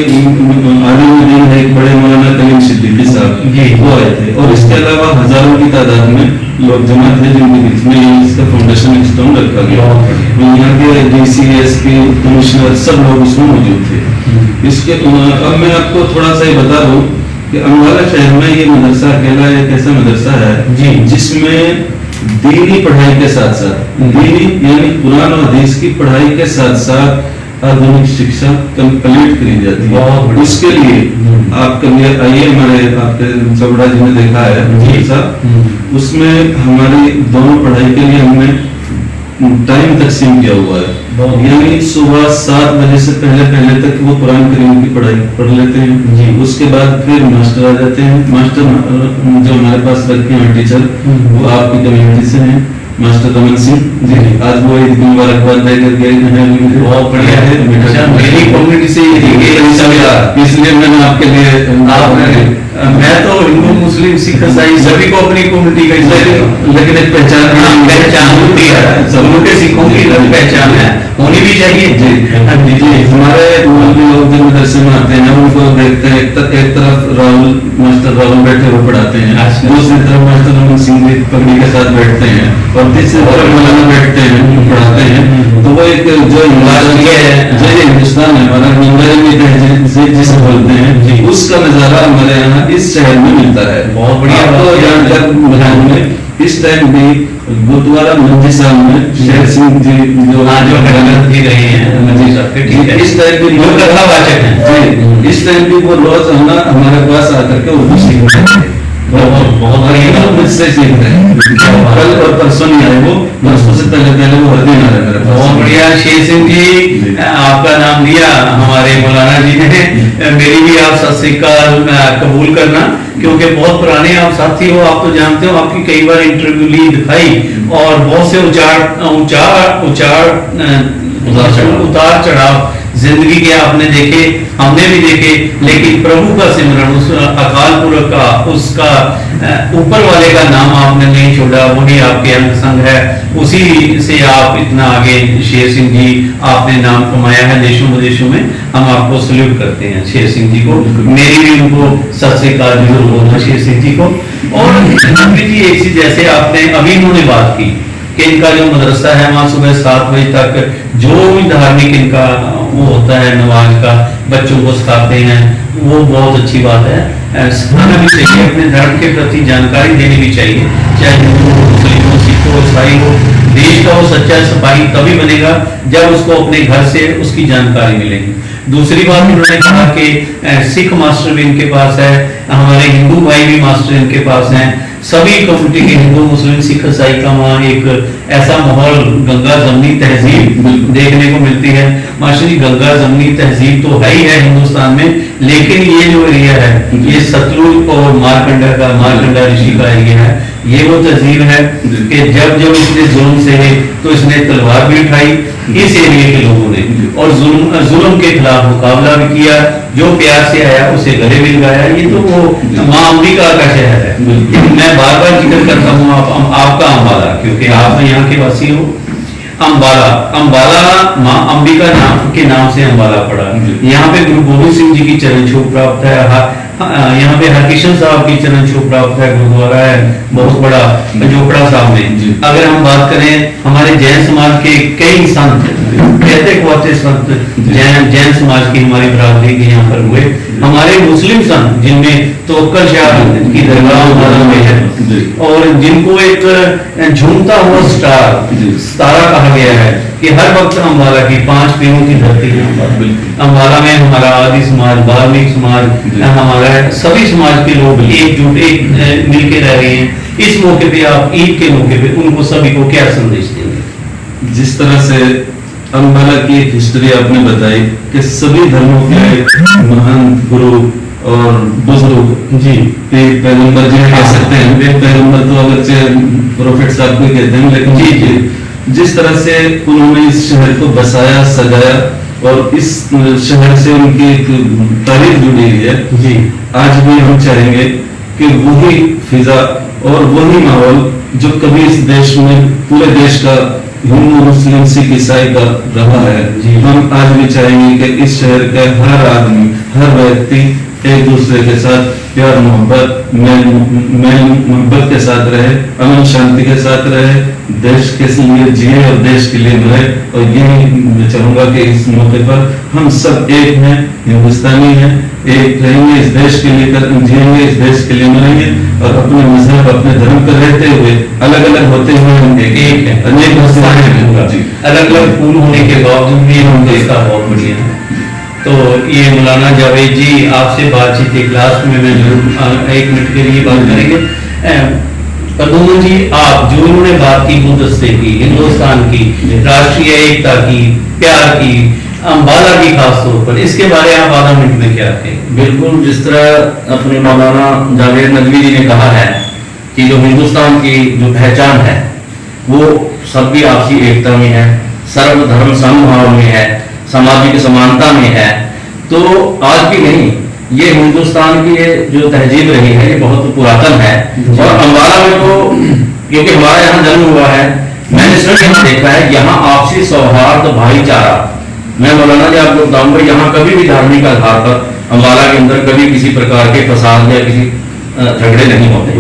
आलिम दीन है एक बड़े मौलाना कलीम सिद्दीकी साहब, वो आए थे। और इसके अलावा हजारों की तादाद में लोग जमा थे, जिनके बीच में इसका फाउंडेशन स्टोन रखा गया। यहाँ के DC SP कमिश्नर सब लोग उसमें मौजूद थे। इसके अब मैं आपको थोड़ा सा ही बता दूं कि अंबाला शहर में ये मदरसा अकेला एक ऐसा मदरसा है जिसमें दीनी पढ़ाई के साथ साथ, दीनी यानी कुरान और हदीस की पढ़ाई के साथ साथ आधुनिक शिक्षा कंप्लीट करी जाती है। उसके लिए आप कभी आइए, हमारे आपके चौड़ा जी ने देखा है, उसमें हमारी दोनों पढ़ाई के लिए हमने टाइम तकसीम किया हुआ है। यानी सुबह 7 बजे से पहले तक वो कुरान करीम की पढ़ाई पढ़ लेते हैं। उसके बाद फिर मास्टर आ जाते हैं। मास्टर जो हमारे पास रखे हैं टीचर, वो आपकी कम्युनिटी से हैं, मास्टर रमन सिंह जी। आज वो ईद मुबारकबाद देकर गए हैं, बहुत बढ़िया है। मेरी कम्युनिटी से इसलिए मैंने आपके लिए, मैं तो हिंदू मुस्लिम सिख ईसाई सभी को अपनी कम्युनिटी का हिस्सा, लेकिन एक पहचान होती है, सबों के सिखों की पहचान है, होनी भी चाहिए जी। जी हमारे लोग जब मदरसे में आते हैं उनको देखते हैं, एक तरफ मास्टर राहुल बैठे हुए पढ़ाते हैं, दूसरी तरफ मास्टर रमन सिंह पगड़ी के साथ बैठते हैं, और तीसरी तरफ मौलाना बैठते हैं पढ़ाते हैं। तो वो एक जो हिंदुस्तान है हमारा, जिसे बोलते हैं, उसका नजारा हमारे यहाँ इस शहर में मिलता है। बहुत बढ़िया जानकर इस टाइम भी गुरुद्वारा मंजी साहब में शेर सिंह जी जो रहे हैं, इस टाइम भी कथावाचक हैं, इस टाइम भी वो रोज हमारे पास आकर के उर्दू सीख रहे हैं। बहुत बढ़िया, मुझसे सीख रहे हैं। कल और परसों नहीं आए वो, परसों से पहले वो हर दिन आ रहे हैं। बहुत बढ़िया शेर सिंह जी, आपका नाम लिया हमारे मौलाना जी ने, मेरी भी आप सत श्री अकाल कबूल करना, क्योंकि बहुत पुराने आप साथी हो, आप तो जानते हो, आपकी कई बार इंटरव्यू ली दिखाई, और बहुत से उतार चढ़ाव जिंदगी के आपने देखे, हमने भी देखे, लेकिन प्रभु का सिमरन, उस अकाल पुरख का, उसका ऊपर वाले का नाम आपने नहीं छोड़ा, वही आपके अंग संग है, उसी से आप इतना आगे। शेर सिंह जी, आपने नाम कमाया है देशों विदेशों में, हम आपको सल्यूट करते हैं शेर सिंह जी को। मेरी भी उनको सत श्री अकाल जरूर बोलना शेर सिंह जी को। और जी एक चीज जैसे आपने अभी उन्होंने बात की कि इनका जो मदरसा है वहाँ सुबह 7 बजे तक जो भी धार्मिक इनका वो होता है नमाज का, बच्चों को सिखाते हैं, वो बहुत अच्छी बात है। सिखाना भी चाहिए, अपने धर्म के प्रति जानकारी देनी भी चाहिए, चाहे हिंदू हो, मुस्लिम हो, सिख हो, ईसाई हो। देश का वो सच्चा सिपाही तभी बनेगा जब उसको अपने घर से उसकी जानकारी मिलेगी। दूसरी बात उन्होंने कहा कि सिख मास्टर भी इनके पास है, हमारे हिंदू भाई भी मास्टर इनके पास हैं, सभी कम्युनिटी के हिंदू मुस्लिम सिख ईसाई का वहाँ एक ऐसा माहौल, गंगा जमनी तहजीब देखने को मिलती है। मास्टर जी, गंगा जमनी तहजीब तो है ही है हिंदुस्तान में, लेकिन ये जो एरिया है ये सतलुज और मारकंडा ऋषि का एरिया है। ये वो तहजीब है कि जब जब इसने जुल्म से तो इसने तलवार भी उठाई इस एरिया के लोगों ने, और जुल्म के खिलाफ मुकाबला भी किया। जो प्यार से आया उसे गले भी लगाया। ये तो वो माँ अंबिका का शहर है। मैं बार बार जिक्र करता हूँ आपका अम्बाला, क्योंकि आप यहाँ के वासी हो। अम्बाला माँ अंबिका के नाम से अम्बाला पड़ा। यहाँ पे गुरु गोविंद सिंह जी की चरण छूट प्राप्त है। यहाँ पे हरकिशन साहब की चरण छूट प्राप्त है, गुरुद्वारा है बहुत बड़ा पंजोपड़ा साहब में। अगर हम बात करें हमारे जैन समाज के कई संत, कहते कुआते संत जैन समाज की हमारी बरादरी के यहाँ पर हुए। हमारे मुस्लिम संत जिनमें तवक्कल शाह की दरगाह में है, और जिनको एक झूमता हुआ सितारा कहा गया है कि हर वक्त अम्बाला की 5 पीरों की धरती है। अम्बाला में हमारा आदि समाज, वाल्मीकि समाज, हमारा सभी समाज के लोग एकजुट मिलके रह रहे हैं। इस मौके पे आप ईद के मौके पे उनको सभी को क्या संदेश देंगे? जिस तरह से अम्बाला की एक हिस्ट्री आपने बताई कि सभी धर्मों के महान गुरु और बुजुर्ग जी पैगंबर जी कह सकते हैं। वे पैगंबर तो अगर प्रोफेट साहब को कहते हैं, लेकिन जी जिस तरह से उन्होंने इस शहर को बसाया, सजाया, और इस शहर से उनकी एक तारीख जुड़ी हुई है जी। आज भी हम चाहेंगे कि वही फिजा और वही माहौल जो कभी इस देश में, पूरे देश का, हिंदू मुस्लिम सिख ईसाई का रहा है, हम आज भी चाहेंगे कि इस शहर का हर आदमी, हर व्यक्ति एक दूसरे के साथ प्यार मोहब्बत मोहब्बत के साथ रहे, अमन शांति के साथ रहे, देश के लिए जिए और देश के लिए मरे। और यही मैं चाहूंगा कि इस मौके पर हम सब एक हैं, हिंदुस्तानी हैं, एक रहेंगे, इस देश के लिए जिएंगे, इस देश के लिए मरेंगे, और अपने मजहब, अपने धर्म पर रहते हुए, अलग अलग होते हुए हम एक है, अनेक अलग अलग फूल होने के बावजूद भी हम देश का बहुत बढ़िया है। तो ये मौलाना जावेद जी आपसे बातचीत एक लास्ट में मैं जरूर 1 मिनट के लिए बात करेंगे। प्रदुमन जी, आप जो उन्होंने बात की मुद्दे की, हिंदुस्तान की, राष्ट्रीय एकता की, प्यार की, अम्बाला की खास तौर पर, इसके बारे में आप आधा मिनट में क्या कहेंगे? बिल्कुल, जिस तरह अपने मौलाना जावेद नदवी जी ने कहा है कि जो हिंदुस्तान की जो पहचान है वो सबकी आपसी एकता में है, सर्वधर्म समभाव में है, सामाजिक समानता में है। तो आज की नहीं, ये हिंदुस्तान की ये जो तहजीब रही है ये बहुत पुरातन है। और अम्बाला में तो क्योंकि हमारा यहाँ जन्म हुआ है, मैंने सिर्फ यहाँ देखा है यहाँ आपसी सौहार्द, भाईचारा। मैं मौलाना जी आपको बताऊंगा, यहाँ कभी भी धार्मिक आधार पर अम्बाला के अंदर कभी किसी प्रकार के फसाद या किसी झगड़े नहीं होते।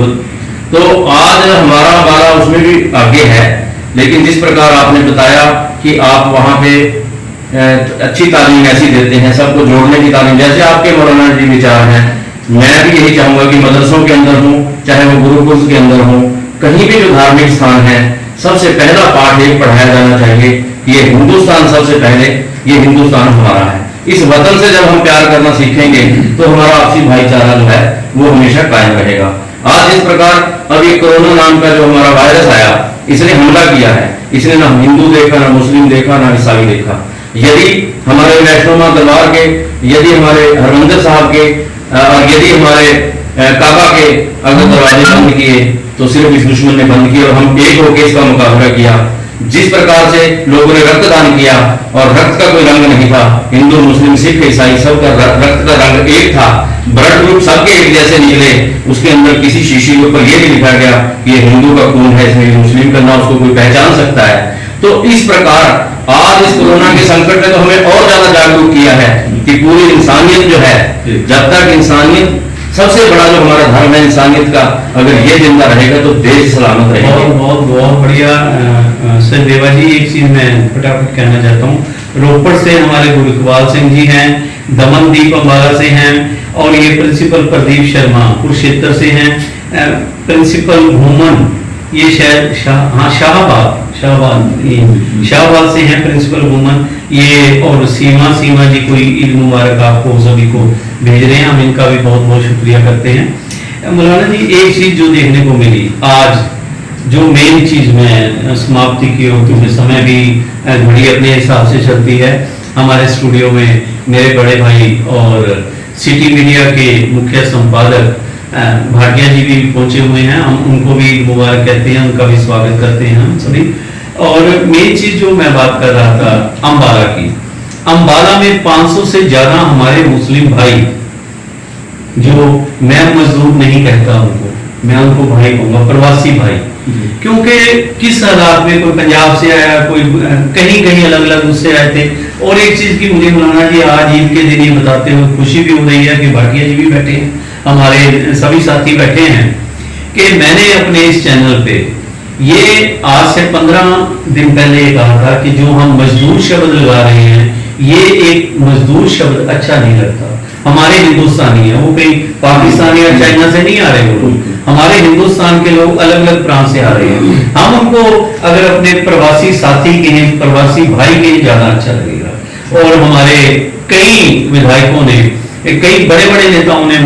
तो आज हमारा अम्बाला उसमें भी आगे है। लेकिन जिस प्रकार आपने बताया कि आप वहाँ पे अच्छी तालीम ऐसी देते हैं, सबको जोड़ने की तालीम, जैसे आपके मौलाना जी विचार हैं, मैं भी यही चाहूंगा कि मदरसों के अंदर हो, चाहे वो गुरुकुल के अंदर हो, कहीं भी जो धार्मिक स्थान है, सबसे पहला पाठ एक पढ़ाया जाना चाहिए कि ये हिंदुस्तान सबसे पहले, ये हिंदुस्तान हमारा है। इस वतन से जब हम प्यार करना सीखेंगे तो हमारा आपसी भाईचारा जो है वो हमेशा कायम रहेगा। आज इस प्रकार अभी कोरोना नाम का जो हमारा वायरस आया, इसने हमला किया है। इसने ना हिंदू देखा, ना मुस्लिम देखा, ना ईसाई देखा। यदि हमारे वैष्णो मां दरबार के, यदि हमारे हरमंदिर साहब के, और यदि हमारे काबा के अगर दरवाजे बंद किए तो सिर्फ इस दुश्मन ने बंद किया और हम एक होकर इसका मुकाबला किया। जिस प्रकार से लोगों ने रक्तदान किया और रक्त का कोई रंग नहीं था, हिंदू मुस्लिम सिख ईसाई सबका रक्त का रंग एक था, ब्लड ग्रुप सबके एक जैसे निकले। उसके अंदर किसी शीशी के ऊपर ये नहीं लिखा गया कि ये हिंदू का खून है, इसमें मुस्लिम का ना उसको कोई पहचान सकता है। तो इस प्रकार आज इस कोरोना के संकट ने तो हमें और ज्यादा जागरूक किया है कि पूरी इंसानियत जो है, जब तक इंसानियत, सबसे बड़ा जो हमारा धर्म है इंसानियत का, अगर ये जिंदा रहेगा तो देश सलामत रहेगा। बहुत बढ़िया सर देवा जी, एक चीज मैं फटाफट कहना चाहता हूँ। रोपड़ से हमारे गुरु इकबाल सिंह जी हैं, दमनदीप अम्बाला से हैं, और ये प्रिंसिपल प्रदीप शर्मा कुरुक्षेत्र से हैं, प्रिंसिपल घूमन ये शाहबाद से हैं प्रिंसिपल घूमन ये, और सीमा जी कोई ईद मुबारक आपको सभी को भेज रहे हैं, हम इनका भी बहुत बहुत शुक्रिया करते हैं। मौलाना जी, एक चीज जो देखने को मिली आज, जो मेन चीज मैं समाप्ति की हूँ, क्योंकि समय भी घड़ी अपने हिसाब से चलती है। हमारे स्टूडियो में मेरे बड़े भाई और सिटी मीडिया के मुख्य संपादक भाटिया जी भी पहुंचे हुए हैं, हम उनको भी मुबारक कहते हैं, उनका भी स्वागत करते हैं हम सभी। और मेन चीज जो मैं बात कर रहा था अम्बाला की, अम्बाला में 500 से ज्यादा हमारे मुस्लिम भाई, जो मैं मजदूर नहीं कहता उनको, मैं उनको भाई कहूंगा, प्रवासी भाई, क्योंकि किस हालात में कोई पंजाब से आया, कोई कहीं कहीं अलग अलग उससे आए थे। और एक चीज की मुझे मौलाना जी आज ईद के दिन ये बताते हुए खुशी भी हो रही है कि भाटिया जी भी बैठे हैं, हमारे सभी साथी बैठे हैं, कि मैंने अपने इस चैनल पे ये आज से 15 दिन पहले कहा था कि जो हम मजदूर शब्द लगा रहे हैं, ये एक मजदूर शब्द अच्छा नहीं लगता। हमारे हिंदुस्तानी है, वो कहीं पाकिस्तान या चाइना से नहीं आ रहे, वो लोग हमारे हिंदुस्तान के लोग अलग अलग प्रांत से आ रहे हैं। हम उनको अगर अपने प्रवासी साथी के हैं, प्रवासी भाई के ज्यादा अच्छा लगेगा। और हमारे कई विधायकों ने, कई बड़े बड़े नेताओं ने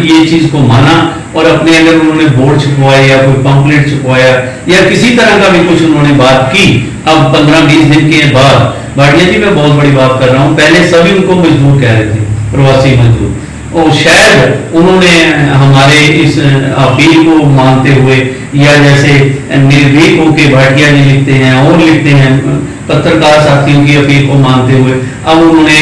ये चीज को माना, और अपने अगर उन्होंने बोर्ड छपवाया या कोई पंपलेट छपवाया या किसी तरह का भी कुछ उन्होंने बात की, अब 15-20 दिन के बाद, भाटिया जी मैं बहुत बड़ी बात कर रहा हूँ, पहले सभी उनको मजदूर कह रहे थे, प्रवासी मजदूर, और शायद उन्होंने हमारे इस अपील को मानते हुए, या जैसे निर्भीक होकर भाटिया जी लिखते हैं और लिखते हैं, पत्रकार साथियों की अपील को मानते हुए अब उन्होंने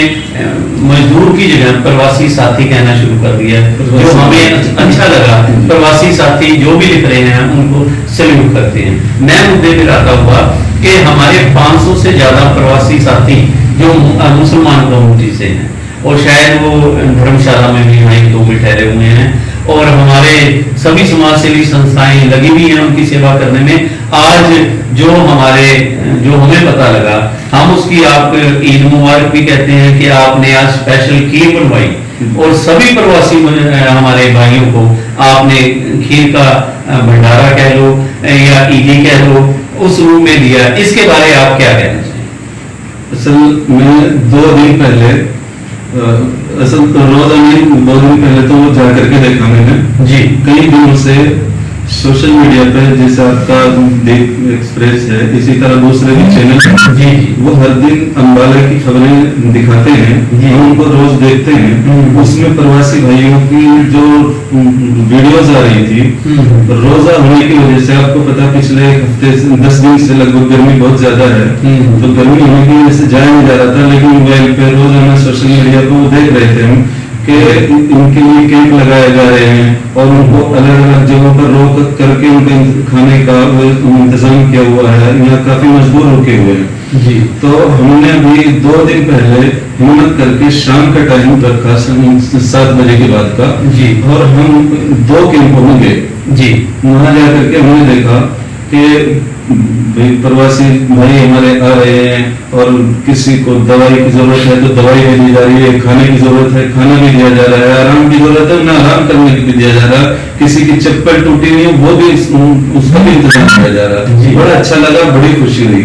मजदूर की जगह प्रवासी साथी कहना शुरू कर दिया, जो हमें अच्छा लगा। प्रवासी साथी जो भी लिख रहे हैं उनको सैल्यूट करते हैं। मैं मुद्दे पर आता हुआ कि हमारे 500 से ज्यादा प्रवासी साथी जो मुसलमान कम्युनिटी से हैं, और शायद वो धर्मशाला में भी वहीं 2 में ठहरे हुए हैं, और हमारे सभी समाज सेवी संस्थाएं लगी हुई हैं उनकी सेवा करने में। आज जो हमें पता लगा, हम उसकी आप ईद मुबारक भी कहते हैं कि आपने आज स्पेशल खीर बनवाई, और सभी प्रवासी हमारे भाइयों को आपने खीर का भंडारा कह लो या ईदी कह लो, उस रूप में दिया। इसके बारे आप क्या कहना चाहिए? असल मैं 2 दिन पहले, असल तो रोजा नहीं, 2 दिन पहले तो वो जा करके देखा मैंने जी। कई दिनों से सोशल मीडिया पे, जैसे आपका देख एक्सप्रेस है, इसी तरह दूसरे भी चैनल जी, वो हर दिन अम्बाला की खबरें दिखाते हैं, हम उनको रोज देखते हैं। उसमें प्रवासी भाइयों की जो वीडियोस आ रही थी, रोजा होने की वजह से, आपको पता पिछले हफ्ते 10 दिन से लगभग गर्मी बहुत ज्यादा है, तो गर्मी होने की वजह से जाया नहीं जा रहा था, लेकिन मोबाइल पे रोजाना सोशल मीडिया पे वो देख रहे थे हम कि इनके लिए कैंप लगाए जा रहे हैं, और उनको अलग अलग जगहों पर रोक करके उनके खाने का इंतजाम किया हुआ है। यहाँ काफी मजबूर रुके हुए हैं जी। तो हमने अभी 2 दिन पहले हिम्मत करके शाम का टाइम रखा, 7 बजे के बाद का जी, और हम 2 कैंपों में गए जी। वहां जाकर के हमने देखा कि प्रवासी भाई हमारे आ रहे हैं, और किसी को दवाई की जरूरत है तो दवाई भी दी जा रही है, खाने की जरूरत है खाना भी दिया जा रहा है, आराम की जरूरत है उन्हें आराम करने के लिए दिया जा रहा है, किसी की चप्पल टूटी हुई है वो भी उसका भी इंतजाम किया जा रहा है। बड़ा अच्छा लगा, बड़ी खुशी हुई।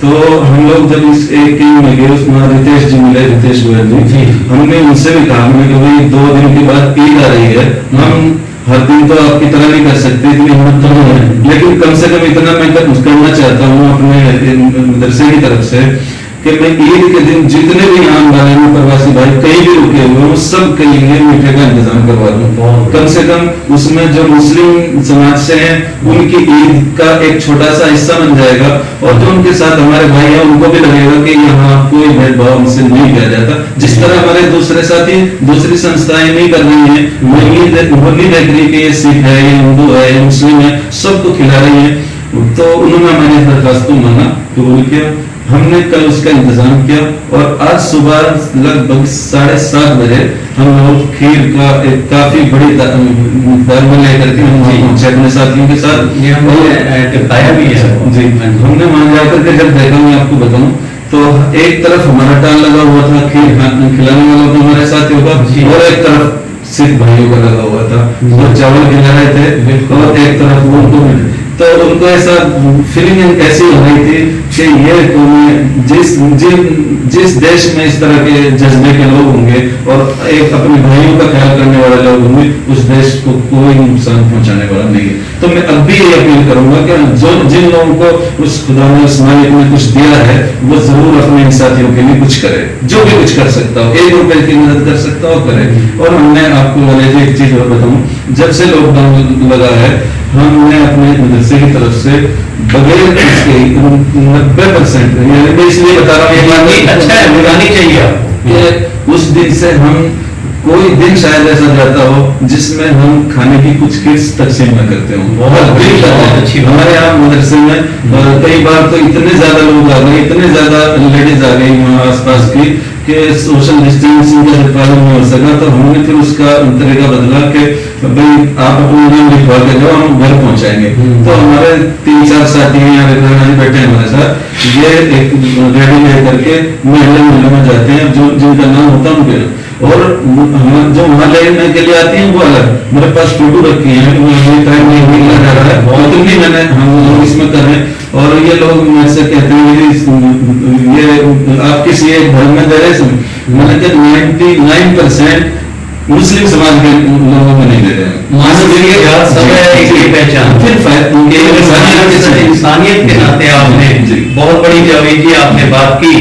तो हम लोग जब इस एक टीम में गए, उसमें रितेश जी मिले, रितेश गोयल जी, हमने उनसे भी कहा कि भाई 2 दिन के बाद ईद आ रही है, हम हर दिन तो आपकी तरह नहीं कर सकते, इतनी हिम्मत तो नहीं है, लेकिन कम से कम इतना मैं करना चाहता हूँ अपने मदरसे की तरफ से कि मैं ईद के दिन जितने भी आम वाले प्रवासी भाई कहीं भी रुके हुए हैं, सब के लिए मीठे का इंतजाम करवा दूं। कम से कम उसमें जो मुस्लिम समाज से हैं उनकी ईद का एक छोटा सा हिस्सा बन जाएगा, और जो उनके साथ हमारे भाई हैं उनको भी लगेगा कि यहाँ कोई भेदभाव उनसे नहीं किया जाता। जिस तरह हमारे दूसरे साथी दूसरी संस्थाएं नहीं कर रही है, वो नहीं देख रही कि ये सिख है, ये हिंदू है, ये मुस्लिम है, सबको खिला रही है, तो उन्होंने हमारी दरखास्त को माना, कबूल किया। हमने कल उसका इंतजाम किया, और आज सुबह लगभग 7:30 बजे हम लोग खीर का एक काफी बड़ी तादाद में लेकर के हम पहुंचे अपने साथियों के साथ। खाया भी है जी। हमने वहां जाकर के जब देखा, मैं आपको बताऊं, तो एक तरफ हमारा टाल लगा हुआ था खीर खिलाने वालों को हमारे साथियों का, और एक तरफ सिख भाइयों का लगा हुआ था, वो चावल खिला रहे थे, और एक तरफ उनको तो उनको ऐसा फीलिंग ऐसी हो रही थी कि ये जिस देश में इस तरह के जज्बे के लोग होंगे और एक अपने भाइयों का ख्याल करने वाले लोग होंगे, उस देश को कोई नुकसान पहुंचाने वाला नहीं है। तो मैं अब भी ये अपील करूंगा कि जिन लोगों को उस खुदा ने उस मालिक ने कुछ दिया है, वो जरूर अपने साथियों के लिए कुछ करे, जो भी कुछ कर सकता हो, 1 रुपए की मदद कर सकता हो करे। और हमने आपको एक चीज और बताऊं, जब से लॉकडाउन लगा है, हमने अपने मदरसे की तरफ से बगैर इसके 90%, मैं इसलिए बता रहा हूँ, अच्छा है, बतानी चाहिए आपको। उस दिन से हम कोई दिन शायद ऐसा जाता हो जिसमें हम खाने की कुछ किट्स तकसीम न करते हो। बहुत अच्छी हमारे यहाँ मदरसे में कई बार तो इतने ज्यादा लोग आ गए, इतने ज्यादा लेडीज आ गई वहाँ आसपास की, कि सोशल डिस्टेंसिंग का पालन नहीं हो सका। तो हमने फिर उसका तरीका बदला कि भाई आप अपना नाम लिखवा के जाओ, हम घर पहुंचाएंगे। तो हमारे 3-4 साथी यहाँ बैठे हैं हमारे साथ, ये एक रेडी लेकर के महल्ले में जाते हैं, जो जिनका नाम होता है उनके, और जो वहां लेने के लिए आती हैं वो अलग। मेरे पास फोटो रखी है, टाइम नहीं जा रहा है, बहुत नहीं मैंने हम लोग इसमें कर रहे हैं। और ये लोग मुझसे कहते हैं ये आप किसी एक धर्म में दे रहे हैं, मैंने कहा 99% मुस्लिम समाज के लोगों में नहीं दे रहे हैं। पहचान फिर इंसानियत के नाते आपने बहुत बड़ी जावेद जी आपने बात की।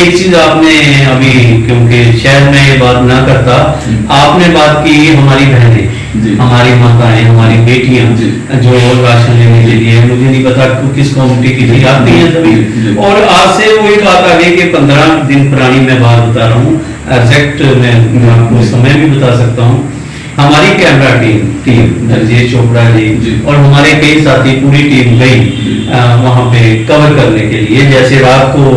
एक चीज आपने अभी, क्योंकि शायद मैं ये बात ना करता, आपने बात की हमारी बहनें, हमारी माताएं, हमारी बेटियां जो राशन लेने के लिए, मुझे नहीं पता किस कम्युनिटी की थी, आती हैं सभी। और आज से वही बात आ गई कि 15 दिन पुरानी मैं बात बता रहा हूँ, एग्जैक्ट मैं आपको समय भी बता सकता हूँ। हमारी कैमरा टीम दर्जे चोपड़ा जी और हमारे कई साथी, पूरी टीम गई वहां पे कवर करने के लिए। जैसे रात को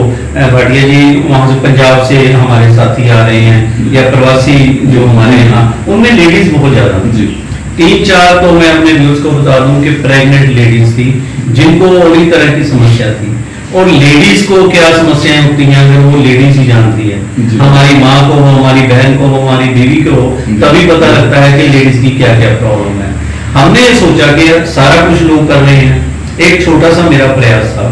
भाटिया जी वहां से पंजाब से हमारे साथी आ रहे हैं, या प्रवासी जो हमारे यहाँ, उनमें लेडीज बहुत ज्यादा, 3-4 तो मैं अपने व्यूअर्स को बता दूं कि प्रेग्नेंट लेडीज थी, जिनको इस तरह की समस्या थी। और लेडीज को क्या समस्याएं होती हैं अगर वो लेडीज ही जानती है, हमारी माँ को हो, हमारी बहन को हो, हमारी बीवी को हो, तभी पता लगता है कि लेडीज की क्या क्या प्रॉब्लम है। हमने ये सोचा कि सारा कुछ लोग कर रहे हैं, एक छोटा सा मेरा प्रयास था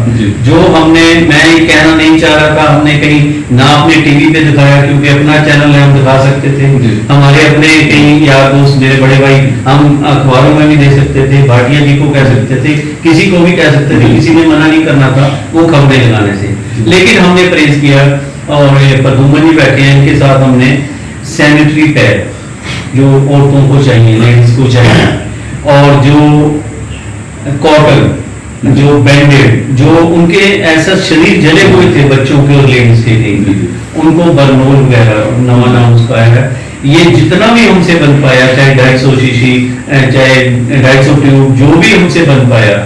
जो हमने, मैं ये कहना नहीं चाह रहा था, हमने कहीं ना अपने टीवी पे दिखाया, क्योंकि अपना चैनल है, हम दिखा सकते थे, हमारे अपने कई यार दोस्त, मेरे बड़े भाई, हम अखबारों में भी दे सकते थे, भाटिया जी को कह सकते थे, किसी को भी कह सकते थे, किसी ने मना नहीं करना था वो खबरें लगाने से। लेकिन हमने प्रेस किया, और प्रदुमन जी बैठे हैं, इनके साथ हमने सैनिटरी पैड जो औरतों को चाहिए, लेडीज को चाहिए, और जो कॉटन, जो बैंडेड, जो उनके ऐसा शरीर जले हुए थे बच्चों के और लेडीज के थे, उनको बर्नोल वगैरह नवा नाम उसका है, ये जितना भी हमसे बन पाया, चाहे 250 शीशी, चाहे 250 ट्यूब, जो भी हमसे बन पाया,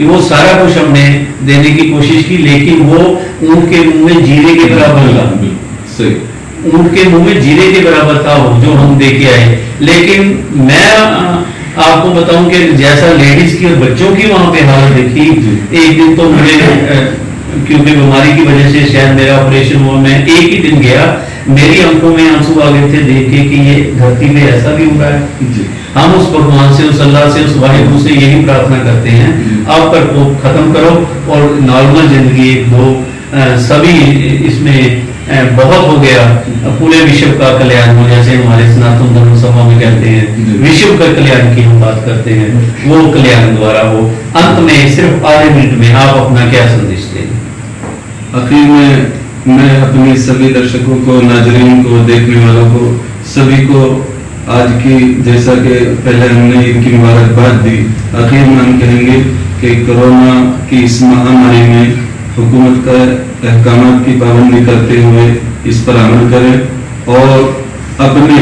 वो सारा कुछ हमने देने की कोशिश की। लेकिन वो ऊंट के मुंह में जीरे के बराबर था, ऊंट के मुंह में जीरे के बराबर था वो जो हम दे के आए। लेकिन मैं आपको बताऊं कि जैसा लेडीज की और बच्चों की वहां पे हालत देखी, एक दिन तो मुझे क्योंकि बीमारी की वजह से शायद मेरा ऑपरेशन हुआ, मैं एक ही दिन गया, मेरी आंखों में आंसू आ गए थे देख के कि ये धरती पे ऐसा भी हो रहा है। हम उस भगवान से, उस अल्लाह से, उस वाहिगुरु से यही प्रार्थना करते हैं, आप प्रकोप खत्म करो और नॉर्मल जिंदगी एक दो, सभी इसमें बहुत हो गया, पूरे विश्व का कल्याण हो, जैसे हमारे सनातन धर्म सभा में कहते हैं, विश्व का कल्याण की हम बात करते हैं, वो कल्याण द्वारा हो। अंत में सिर्फ आधे मिनट में आप अपना क्या संदेश दें? आखिर में मैं अपने सभी दर्शकों को, नाजरीन को, देखने वालों को, सभी को आज की, जैसा कि पहले हमने इनकी मुबारकबाद दी, आखिर में हम कहेंगे कि कोरोना की इस महामारी में हुकूमत का अहकाम की पाबंदी करते हुए इस पर अमल करें, और अपने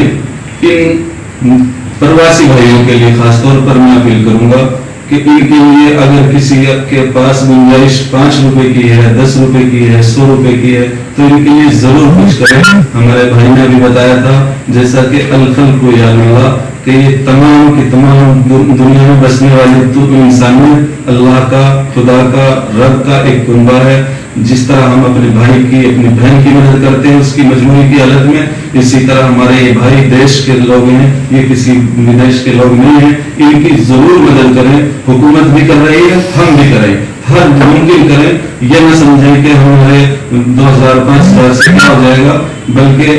इन प्रवासी भाइयों के लिए खासतौर पर मैं अपील करूंगा कि इनके लिए अगर किसी के पास गुंजाइश 5 रुपए की है, 10 रुपए की है, 100 रुपए की है, तो इनके लिए जरूर कुछ करें। हमारे भाई ने भी बताया था, जैसा कि अल-खल को याद मिला कि ये तमाम की तमाम दुनिया में बसने वाले तो इंसान अल्लाह का, खुदा का, रब का एक कुंबा है। जिस तरह हम अपने भाई की, अपनी बहन की मदद करते हैं उसकी मजबूरी की हालत में, इसी तरह हमारे ये भाई देश के लोग हैं, ये किसी विदेश के लोग नहीं हैं, इनकी जरूर मदद करें। हुकूमत भी कर रही है, हम भी करें, हर मुमकिन करें। ये न समझें कि हमारे 2000-5000 से क्या हो जाएगा, बल्कि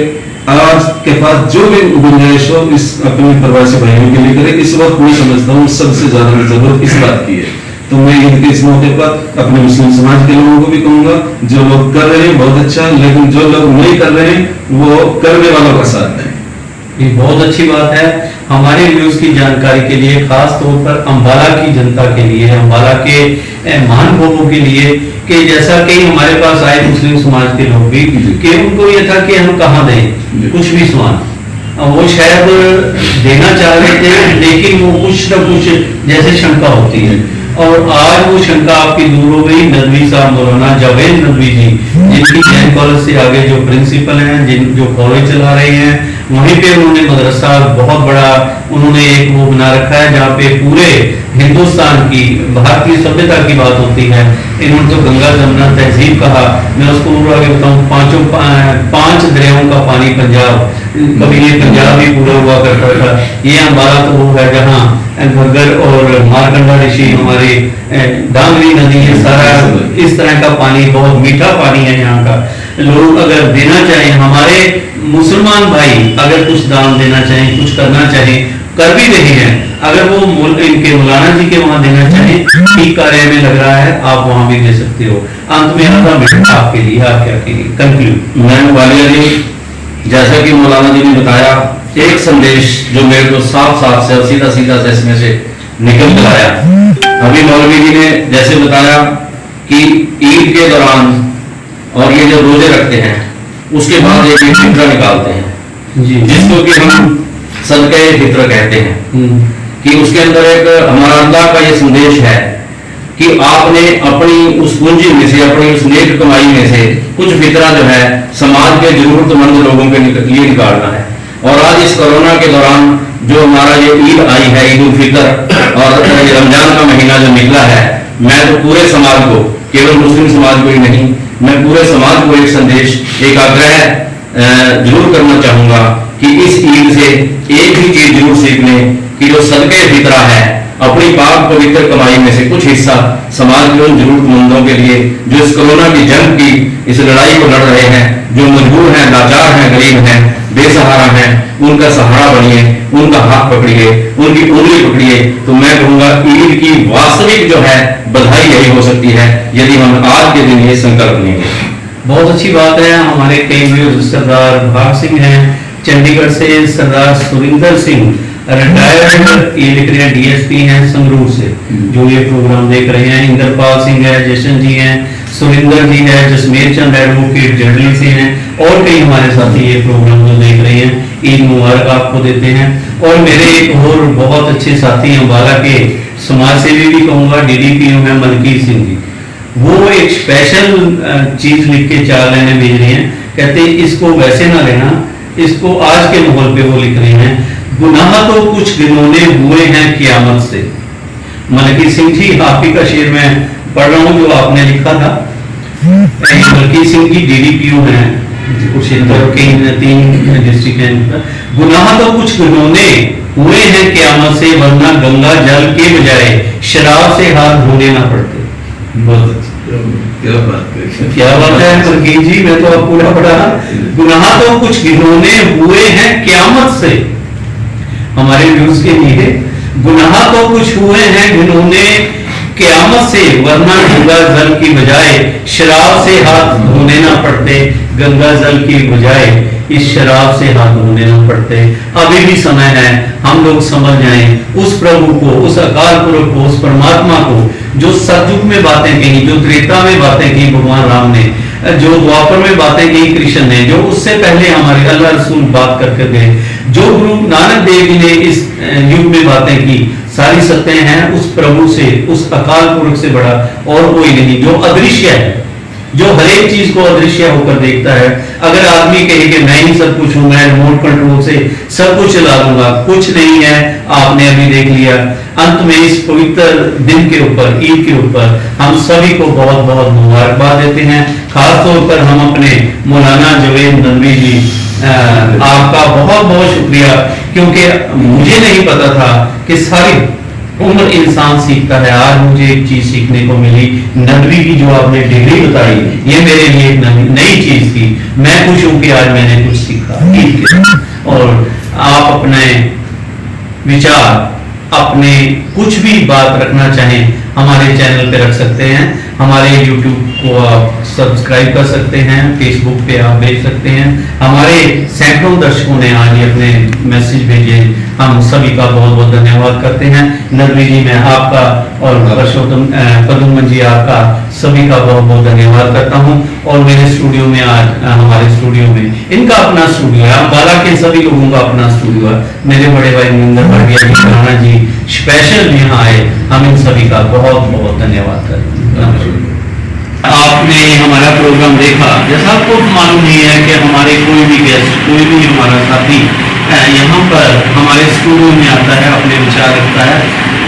आज के पास जो भी गुंजाइश हो इस अपने प्रवासी भाइयों के लिए करें। इस वक्त मैं समझता हूँ सबसे ज्यादा जरूरत इस बात की है। तो मैं ईद के इस मौके पर अपने मुस्लिम समाज के लोगों को भी कहूंगा, जो लोग कर रहे हैं बहुत अच्छा, लेकिन जो लोग नहीं कर रहे हैं वो करने वालों का साथ दें। ये बहुत अच्छी बात है। हमारे व्यूज की जानकारी के लिए, खास तौर पर अंबाला की जनता के लिए, अंबाला के महानुभावों के लिए, कि जैसा कि हमारे पास आए मुस्लिम समाज के लोग भी, कि उनको ये था कि हम कहाँ दें कुछ भी सामान, वो शायद देना चाह रहे थे, लेकिन वो कुछ न कुछ जैसे शंका होती है, और आज वो शंका आपकी दूर हो गई। नदवी साहब, मौलाना जावेद नदवी जी, जिनकी जैन कॉलेज से आगे जो प्रिंसिपल हैं, जो कॉलेज चला रहे हैं, वहीं पे उन्होंने मदरसा बहुत बड़ा उन्होंने एक वो बना रखा है, जहाँ पे पूरे हिंदुस्तान की, भारतीय सभ्यता की बात होती है। इन्होंने तो गंगा जमुना तहजीब कहा, मैं उसको आगे बताऊं, पांच दरियाओं का पानी पंजाब, कभी ये पंजाब ही पूरा हुआ करता था। ये अंबाला तो वो है जहाँ घग्गर और मारकंडा ऋषि, हमारे डांगरी नदी है, सारा इस तरह का पानी, बहुत मीठा पानी है यहाँ का। लोग अगर देना चाहें, हमारे मुसलमान भाई अगर कुछ दान देना चाहें, कुछ करना चाहें, कर भी रहे हैं। अगर वो इनके मौलाना जी के वहां देना चाहें, ठीक कार्य में लग रहा है, आप वहां भी दे सकते हो। अंत में आधा मिनट आपके लिए, आप क्या कहेंगे? कंक्लूड। मैं वालिया जी, जैसा कि मौलाना जी ने बताया, एक संदेश जो मेरे को साफ साफ से और सीधा सीधा से इसमें से निकल कर आया। अभी मौलवी जी ने जैसे बताया कि ईद के दौरान और ये जो रोजे रखते हैं उसके बाद एक फित्र निकालते हैं जी, जिसको कि हम सदक़े फित्र कहते हैं, कि उसके अंदर एक हमारा अल्लाह का ये संदेश है कि आपने अपनी उस पूंजी में से, अपनी उस नेक कमाई में से कुछ फितरा जो है समाज के जरूरतमंद लोगों के लिए निकालना है। और आज इस कोरोना के दौरान जो हमारा ये ईद आई है, ईद उल फितर, और रमजान का महीना जो निकला है, मैं तो पूरे समाज को, केवल मुस्लिम समाज को ही नहीं, मैं पूरे समाज को एक संदेश, एक आग्रह जरूर करना चाहूंगा कि इस ईद से एक ही चीज जरूर सीख लें कि जो सदक़े फितरा है, अपनी पाक पवित्र कमाई में से कुछ हिस्सा समाज के उन जरूरतमंदों के लिए जो इस कोरोना की जंग की इस लड़ाई को लड़ रहे हैं, जो मजबूर हैं, लाचार हैं, गरीब हैं, बेसहारा हैं, उनका सहारा बनिए, उनका हाथ पकड़िए, उनकी उंगली पकड़िए। तो मैं कहूंगा ईद की वास्तविक जो है बधाई यही हो सकती है यदि हम आज के दिन ये संकल्प लेंगे। बहुत अच्छी बात है। हमारे कई व्यूज सरदार भाग सिंह हैं चंडीगढ़ से, सरदार सुरिंदर सिंह रिटायर्ड, ये लिख रहे हैं डीएसपी हैं संगरूर से, जो ये प्रोग्राम देख रहे हैं। इंद्रपाल सिंह है, जशन जी हैं, सुरिंदर जी है, जसमेर चंद एडवोकेट जर्नली से हैं, और कई हमारे साथी ये प्रोग्राम जो देख रहे हैं। ईद मुबारक आपको देते हैं। और मेरे एक और बहुत अच्छे साथी अंबाला के समाज सेवी भी कहूँगा, DDPO है मलकीत सिंह जी, वो एक स्पेशल चीज लिख के 4 लाइनें भेज रहे हैं। कहते हैं इसको वैसे ना लेना, इसको आज के माहौल पे वो लिख रहे हैं, गुनाह तो कुछ गिनौने हुए हैं क़यामत से। मलकीत सिंह जी, आप ही का शेर मैं पढ़ रहा हूँ जो आपने लिखा था। मलकीत सिंह जी DDPO हैं कुरुक्षेत्र के 3 डिस्ट्रिक्ट हैं। गुनाह तो कुछ गिनौने हुए हैं क़यामत से, वरना गंगा जल के बजाय शराब से हाथ धोने ना पड़ते। बहुत अच्छा, क्या बात है मलकीत जी, मैं तो अब पूरा पढ़ा। गुनाह तो कुछ गिनौने हुए हैं क़यामत से, हमारे व्यूज के लिए, गुनाह तो कुछ हुए हैं गिनौने क़यामत से, वरना गंगा जल की बजाय शराब से हाथ धोने ना पड़ते। गंगा जल की बजाय इस शराब से हाथ धोने ना पड़ते। अभी भी समय है, हम लोग समझ जाएं उस प्रभु को, उस अकाल पुरख को, उस परमात्मा को जो सतयुग में बातें कही, जो त्रेता में बातें की भगवान राम ने, जो द्वापर में बातें की कृष्ण ने, जो उससे पहले हमारे अल्लाह रसूल बात करके गए, जो गुरु नानक देव जी ने इस युग में बातें की, सारी सत्य हैं उस प्रभु से, उस अकाल पुरख से बड़ा और कोई नहीं, जो अदृश्य है। जो हर एक चीज को अदृश्य होकर देखता है। अगर आदमी कहे कि मैं ही सब कुछ हूं, मैं रिमोट कंट्रोल से सब कुछ चला लूंगा, कुछ नहीं है। आपने अभी देख लिया, अंत में इस पवित्र दिन के ऊपर, ईद के ऊपर हम सभी को बहुत बहुत मुबारकबाद देते हैं। खासतौर पर हम अपने मौलाना जुवेद नदवी जी, आपका बहुत बहुत शुक्रिया, क्योंकि मुझे नहीं पता था कि सारी उम्र इंसान सीखता है। आज मुझे एक चीज सीखने को मिली, नदवी की जो आपने डिग्री बताई, ये मेरे लिए एक नई चीज थी। मैं खुश हूं कि आज मैंने कुछ सीखा। ठीक है, और आप अपने विचार, अपने कुछ भी बात रखना चाहें हमारे चैनल पे रख सकते हैं। हमारे YouTube को आप सब्सक्राइब कर सकते हैं, Facebook पे आप भेज सकते हैं। हमारे सैकड़ों दर्शकों ने आज ही अपने मैसेज भेजे, हम सभी का बहुत बहुत धन्यवाद करते हैं। नदवी जी, मैं आपका और परशोत्तम पदुमन जी, आपका सभी का बहुत बहुत धन्यवाद करता हूं। और मेरे स्टूडियो में आज, हमारे स्टूडियो में, इनका अपना स्टूडियो है, अम्बाला के सभी लोगों का अपना स्टूडियो है। मेरे बड़े भाई मनिंदर भाटिया जी, राणा जी स्पेशल यहाँ आए, हम इन सभी का बहुत बहुत धन्यवाद करते हैं। आपने हमारा प्रोग्राम देखा, जैसा आपको मालूम नहीं है कि हमारे कोई भी गेस्ट, कोई भी हमारा साथी यहाँ पर हमारे स्टूडियो में आता है, अपने विचार रखता है,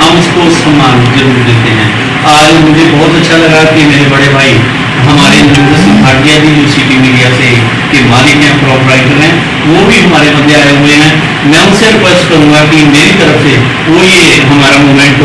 हम उसको सम्मान जरूर देते हैं। आज मुझे बहुत अच्छा लगा कि मेरे बड़े भाई हमारे नरेंद्र सिंह भाटिया जी, जो सिटी मीडिया से के मालिक हैं, प्रोपराइटर हैं, वो भी हमारे बंदे आए हुए हैं। मैं उनसे रिक्वेस्ट करूंगा कि मेरी तरफ से वो ये हमारा मूवमेंट